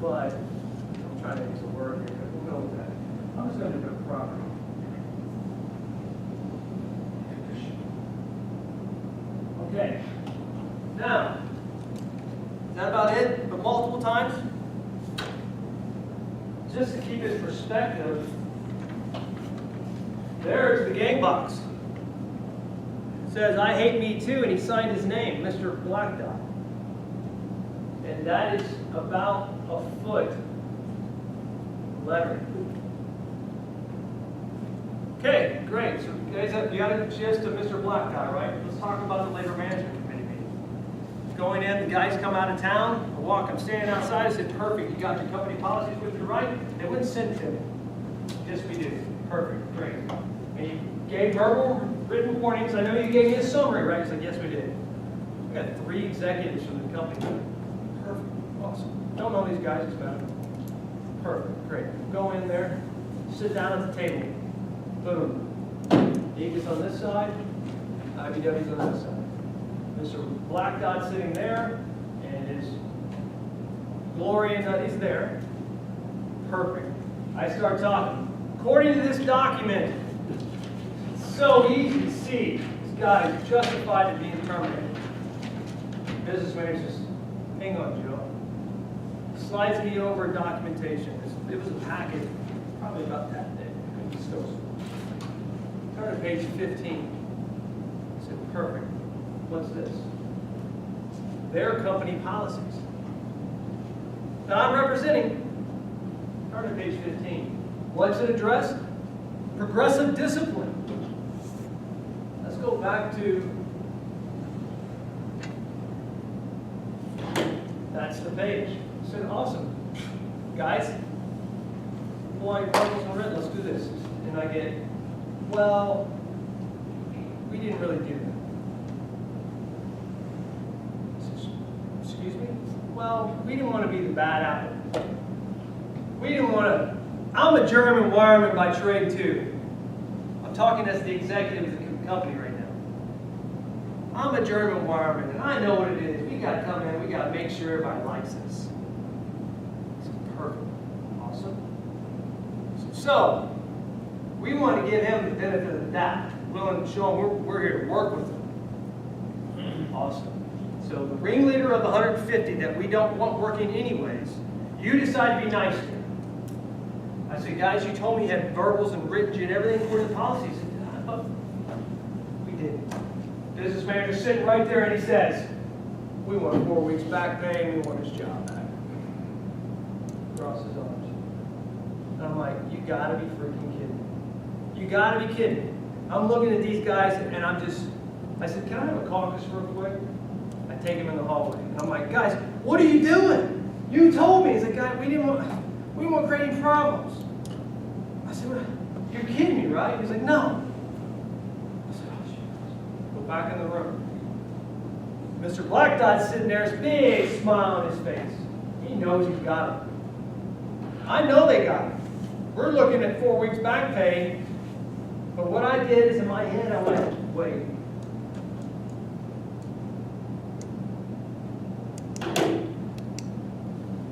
but I'm trying to use a word here. We'll go with that. I'm just going to put property. Okay. Now, is that about it? But multiple times? Just to keep it in perspective, there's the gang box. It says, I hate me too, and he signed his name, Mr. Black Dot. And that is about a foot lettering. Okay, great. So you guys you got a gist of Mr. Black Dot, right? Let's talk about the labor management committee meeting. Going in, the guys come out of town, I walk, I'm standing outside, I said, perfect, you got your company policies with you, right? They wouldn't send it to me. Yes, we do. Perfect, great. And you gave verbal written warnings. I know you gave me a summary, right? He said, yes, we did. We got 3 executives from the company. Perfect, awesome. Don't know these guys, it's better. Perfect, great. Go in there, sit down at the table. Boom. Eve is on this side, IBW's on this side. Mr. Black Dot sitting there, and his glory is there. Perfect. I start talking. According to this document, it's so easy to see this guy is justified in being terminated. Business manager says, hang on, Joe. Slides me over documentation. It was a packet, probably about that thick. Turn to page 15. I said, perfect. What's this? Their company policies that I'm representing. Turn to page 15. What's it address? Progressive discipline. Let's go back to, that's the page. I said, awesome. Guys, pull out your Bibles and read, let's do this. And I get, well, we didn't really do that. Excuse me? Well, we didn't want to be the bad apple. We didn't want to. I'm a German wireman by trade too. I'm talking as the executive of the company right now. I'm a German wireman, and I know what it is. We got to come in, we got to make sure everybody likes us. It's perfect. Awesome. So, we want to give him the benefit of the doubt. Willing to show him we're here to work with him. Awesome. So, the ringleader of the 150 that we don't want working anyways, you decide to be nice to him. I said, guys, you told me you had verbals and written and everything for the policies. I thought we didn't. Business manager sitting right there and he says, we want 4 weeks back pay and we want his job back. Cross his arms. And I'm like, you gotta be freaking kidding me. You gotta be kidding me. I'm looking at these guys and I said, can I have a caucus real quick? I take him in the hallway. And I'm like, guys, what are you doing? You told me. He's like, guy, we weren't creating problems. I said, well, you're kidding me, right? He's like, no. I said, oh, shit. Go back in the room. Mr. Black Dot's sitting there, his big smile on his face. He knows he's got it. I know they got it. We're looking at 4 weeks back pay, but what I did is in my head, I went, wait.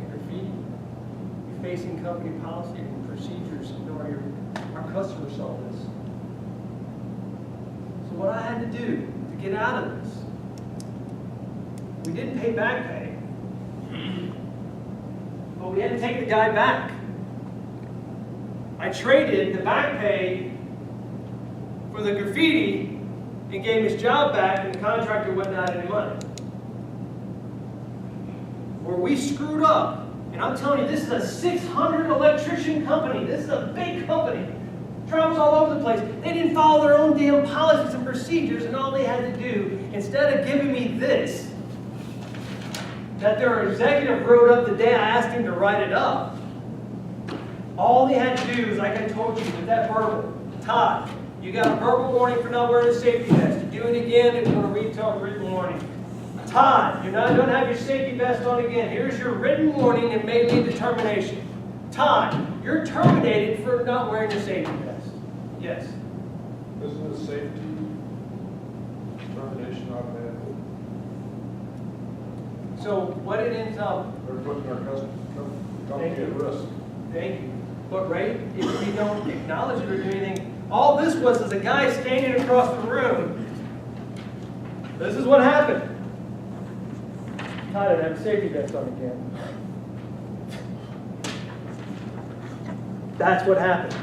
Graffiti, you're facing company policy and procedures, our customers saw this. So what I had to do to get out of this, we didn't pay back pay, but we had to take the guy back. I traded the back pay for the graffiti and gave him his job back, and the contractor wasn't out any money. Where we screwed up, and I'm telling you, this is a 600 electrician company. This is a big company. Travels all over the place. They didn't follow their own damn policies and procedures, and all they had to do, instead of giving me this, that their executive wrote up the day I asked him to write it up, all they had to do is, like I told you, with that verbal, Todd, you got a verbal warning for not wearing a safety vest. You do it again, it's going to read to a written warning. Todd, you don't have your safety vest on again. Here's your written warning and may lead to termination. Todd, you're terminated for not wearing your safety vest. Yes. Isn't the safety termination automatic? So what it ends up, They're putting our company at risk. thank you. But right, if we don't acknowledge it or do anything, all this was is a guy standing across the room. This is what happened. Todd didn't have a safety vest on again. That's what happened.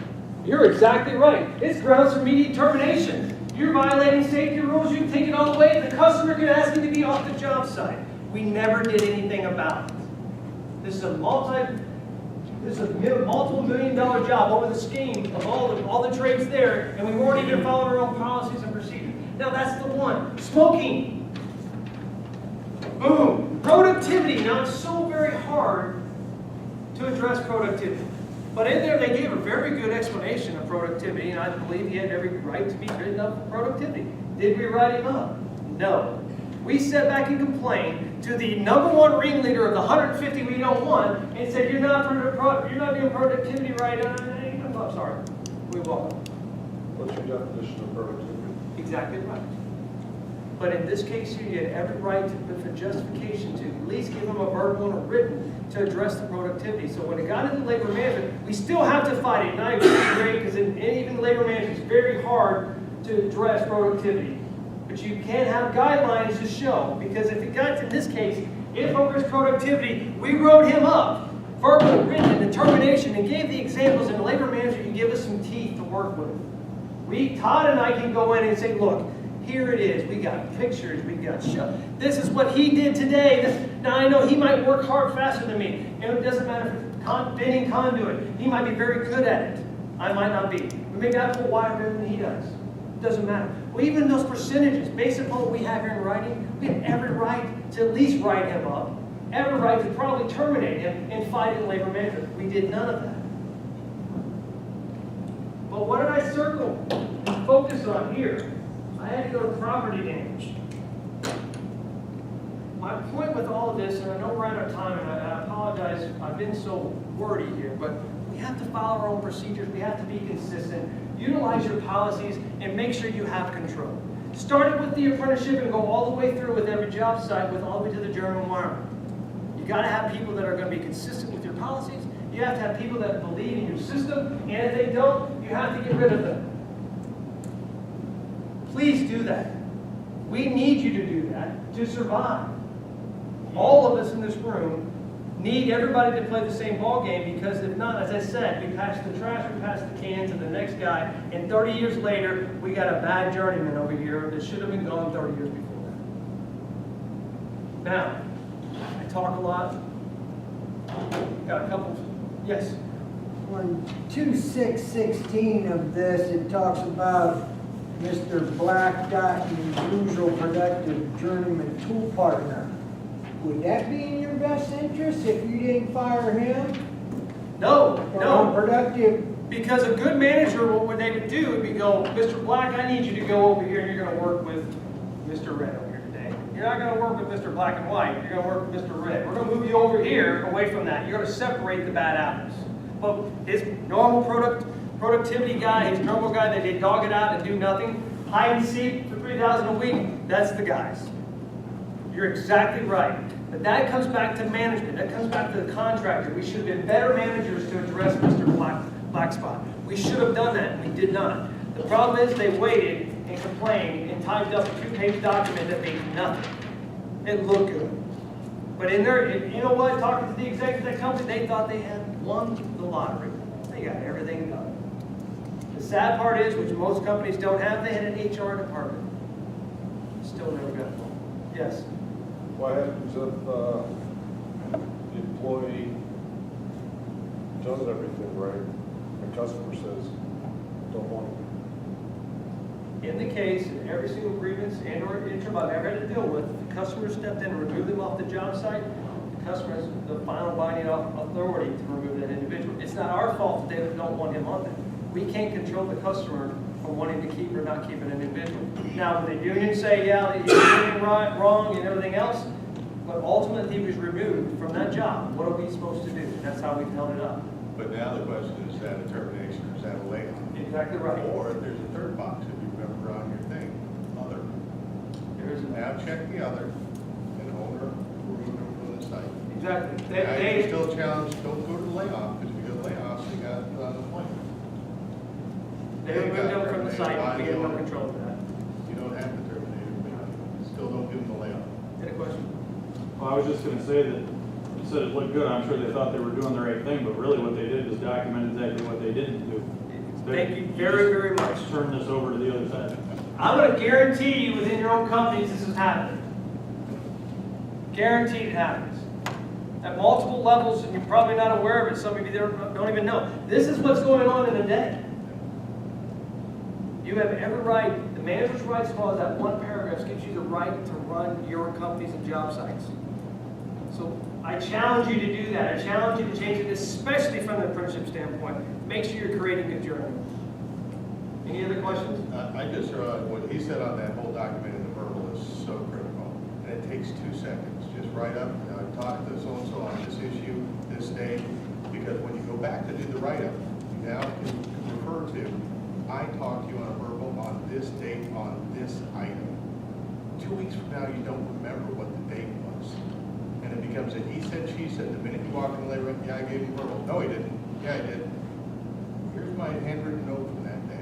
You're exactly right. It's grounds for immediate termination. You're violating safety rules. You can take it all away. The customer could ask you to be off the job site. We never did anything about it. This is a multi-million-dollar job over the scheme of all the trades there, and we weren't even following our own policies and procedures. Now that's the one. Smoking. Boom. Productivity. Now it's so very hard to address productivity. But in there they gave a very good explanation of productivity, and I believe he had every right to be written up for productivity. Did we write him up? No. We sat back and complained to the #1 ringleader of the 150 we don't want and said, you're not doing productivity right. I'm sorry. We walk. What's your definition of productivity? Exactly right. But in this case, you had every right for justification to at least give him a verbal and a written to address the productivity. So when it got into labor management, we still have to fight it. And I agree, because even labor management is very hard to address productivity. But you can't have guidelines to show, because if it got to this case, if over his productivity, we wrote him up, verbal, written, determination, and gave the examples, and the labor manager can give us some teeth to work with. Todd and I can go in and say, look, here it is. We got pictures. We got show. This is what he did today. Now I know he might work hard faster than me. And it doesn't matter if it's bending conduit. He might be very good at it. I might not be. Maybe I pull wire better than he does. It doesn't matter. Well, even those percentages, based upon what we have here in writing, we have every right to at least write him up. Every right to probably terminate him and fight in labor management. We did none of that. But what did I circle and focus on here? I had to go to property damage. My point with all of this, and I know we're out of time, and I apologize, I've been so wordy here, but we have to follow our own procedures, we have to be consistent, utilize your policies, and make sure you have control. Start it with the apprenticeship and go all the way through with every job site, with all the way to the journal environment. You got to have people that are going to be consistent with your policies. You have to have people that believe in your system, and if they don't, you have to get rid of them. Please do that. We need you to do that to survive. All of us in this room need everybody to play the same ball game, because if not, as I said, we pass the trash, we pass the can to the next guy, and 30 years later, we got a bad journeyman over here that should have been gone 30 years before that. Now, I talk a lot. Got a couple. Yes. On 2616 of this, it talks about Mr. Black got an usual productive journeyman tool partner. Would that be in your best interest if you didn't fire him? No, Or no. unproductive? Because a good manager, what they would do would be go, Mr. Black, I need you to go over here and you're going to work with Mr. Red over here today. You're not going to work with Mr. Black and White. You're going to work with Mr. Red. We're going to move you over here away from that. You're going to separate the bad apples. But his normal productivity guy, his normal guy that they dog it out and do nothing, hide and seek for $3,000 a week, that's the guys. You're exactly right. But that comes back to management. That comes back to the contractor. We should have been better managers to address Mr. Black Spot. We should have done that, and we did not. The problem is they waited and complained and typed up a 2-page document that made nothing. It looked good. But in there, you know what? Talking to the executive of that company, they thought they had won the lottery. They got everything done. The sad part is, which most companies don't have, they had an HR department. Still never got it. Yes. What happens if the employee does everything right, the customer says, don't want it? In the case, in every single grievance and or interim I've ever had to deal with, the customer stepped in and removed them off the job site, the customer has the final binding authority to remove that individual. It's not our fault that they don't want him on there. We can't control the customer from wanting to keep or not keep an individual. Now, when the union say, yeah, he's doing right, wrong, and everything else, but ultimately he was removed from that job, what are we supposed to do? That's how we've held it up. But now the question is that a termination or is that a layoff? Exactly right. Or there's a third box, if you remember on your thing, other. There is a, Now check the other, and owner removed them from the site. exactly. Now you They, still challenge, don't go to the layoff, because if you go to layoffs, you got unemployment. they removed them from the site, we have no control of that. You don't have to terminate it, but still don't give them the layoff. Any question? Well, I was just gonna say that you said it looked good. I'm sure they thought they were doing the right thing, but really what they did was document exactly what they didn't do. Thank you very, very much. Let's turn this over to the other side. I'm going to guarantee you within your own companies this is happening. Guaranteed it happens. At multiple levels, and you're probably not aware of it. Some of you don't even know. This is what's going on in a day. You have every right. The manager's rights clause, that one paragraph, gives you the right to run your companies and job sites. So I challenge you to do that. I challenge you to change it, especially from the apprenticeship standpoint. Make sure you're creating good journey. Any other questions? I just, what he said on that whole document in the verbal is so critical, and it takes 2 seconds. Just write up, talk to so-and-so on this issue, this day, because when you go back to do the write-up, you now can refer to, I talked to you on a verbal on this date on this item. 2 weeks from now, you don't remember what the date was. And it becomes a he said, she said. The minute you walk in the labor, yeah, I gave him verbal. No, he didn't. Yeah, I did. Here's my handwritten note from that day.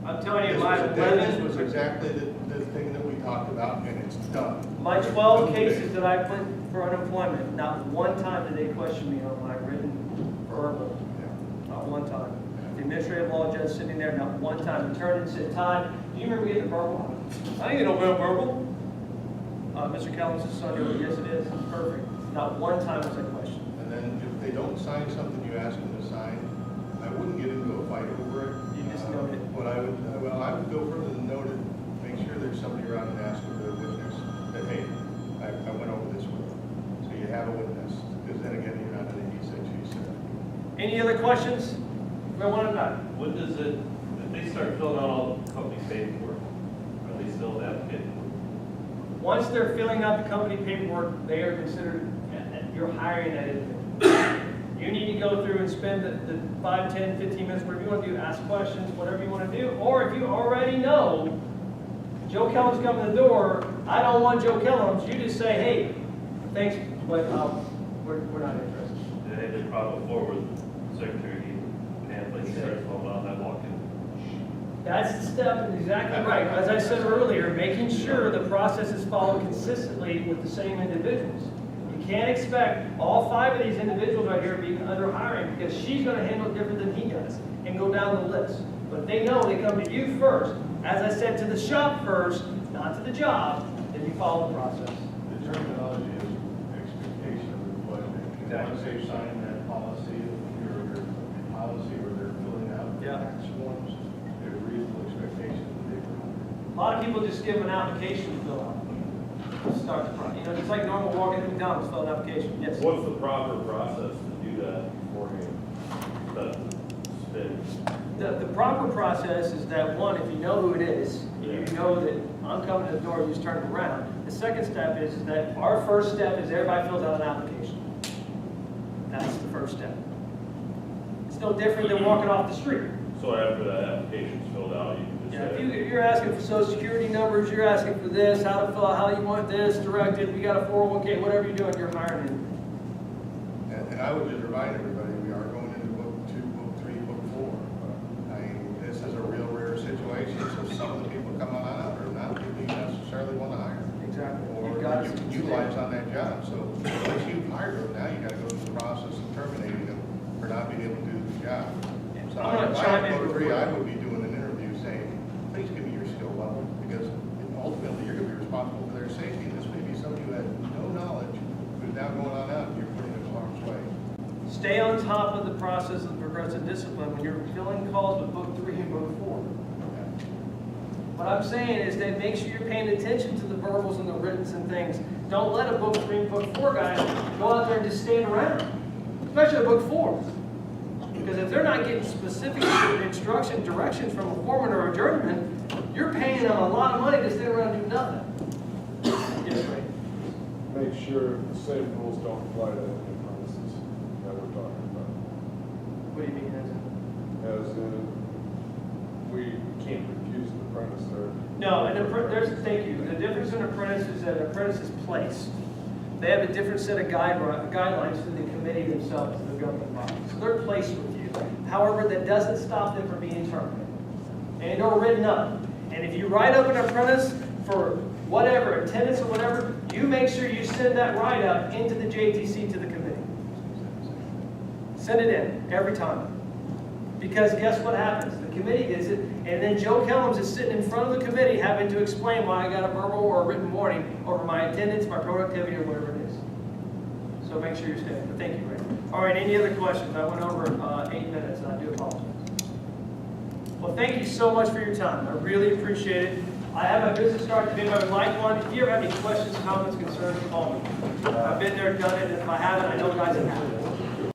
I'm telling you, This was exactly the thing that we talked about, and it's done. my 12 cases that I put for unemployment, not one time did they question me on my written verbal. Yeah. Not one time. The administrative law judge sitting there, not one time. He turned and said, Todd, do you remember getting a verbal? I didn't get no verbal. Mr. Kellams' son, yes it is. It's perfect. Not one time was I questioned. And then if they don't sign something you ask them to sign, I wouldn't get into a fight over it. You just note it. But I would go further than note it. Make sure there's somebody around and ask for the witness that, hey, I went over this with you. So you have a witness, because then again, you're not in a he said, she said. Any other questions? Go one at a time. When does it, if they start filling out all the company's paperwork, are they fill the application? Once they're filling out the company paperwork, they are considered, you're hiring that individual. You need to go through and spend the 5, 10, 15 minutes, whatever you want to do, ask questions, whatever you want to do. Or if you already know Joe Kellams coming to the door, I don't want Joe Kellams, you just say, hey, thanks, but we're not interested. They had their problem before with secretary, pamphlet, he started falling out, and I walked in. That's the step, and exactly right. As I said earlier, making sure the process is followed consistently with the same individuals. You can't expect all 5 of these individuals right here being under hiring because she's going to handle it different than he does and go down the list. But if they know they come to you first, as I said, to the shop first, not to the job, then you follow the process. The terminology is expectation of employment. Once they sign that policy, your policy where they're filling out the Yeah. tax forms, there's reasonable expectation that they will. A lot of people just give an application to fill out. Start the process. You know, just like normal walking to McDonald's, fill an application. Yes. What's the proper process to do that beforehand? That spin? The proper process is that, one, if you know who it is, you know that I'm coming to the door, you just turn it around. The second step is that our first step is everybody fills out an application. That's the first step. It's no different than walking off the street. So after that application's filled out, you can Yeah, just if say, you're asking for social security numbers, you're asking for this, how to fill out, how you want this directed, we got a 401k, whatever you're doing, you're hiring in. And I would just remind everybody, we are going into book 2, book 3, book 4. I mean, this is a real rare situation, so some of the people coming on out are not people you necessarily want to hire. Exactly. Or You've got you to- can utilize on that job. So once you've hired them, now you gotta go through the process of terminating them for not being able to do the job. So I'm gonna if I chime had in book real 3, quick. I would be doing an interview saying, please give me your skill level, because ultimately you're gonna be responsible for their safety. And this may be somebody who had no knowledge, who's now going on out, and you're putting them in harm's way. Stay on top of the process of progressive discipline when you're filling calls with book 3 and book 4. What I'm saying is that make sure you're paying attention to the verbals and the writtens and things. Don't let a book 3 and book 4 guy go out there and just stand around, especially a book 4. Because if they're not getting specific instruction, directions from a foreman or a journeyman, you're paying them a lot of money to stand around and do nothing. Yes, Ray. Make sure the same rules don't apply to any premises that we're talking about. What do you mean? As in, we can't refuse the premise there. No, and thank you. The difference in apprentice is that an apprentice is placed. They have a different set of guidelines than the committee themselves, the governing body. So they're placed with you. However, that doesn't stop them from being terminated and or written up. And if you write up an apprentice for whatever, attendance or whatever, you make sure you send that write-up into the JTC to the committee. Send it in every time. Because guess what happens? The committee gets it, and then Joe Kellams is sitting in front of the committee having to explain why I got a verbal or a written warning over my attendance, my productivity, or whatever it is. So make sure you're staying. But thank you, Ray. All right, any other questions? I went over 8 minutes, and I do apologize. Well, thank you so much for your time. I really appreciate it. I have my business card if anybody would like one. If you ever have any questions, comments, concerns, call me. I've been there, done it, and if I haven't, I know guys that have.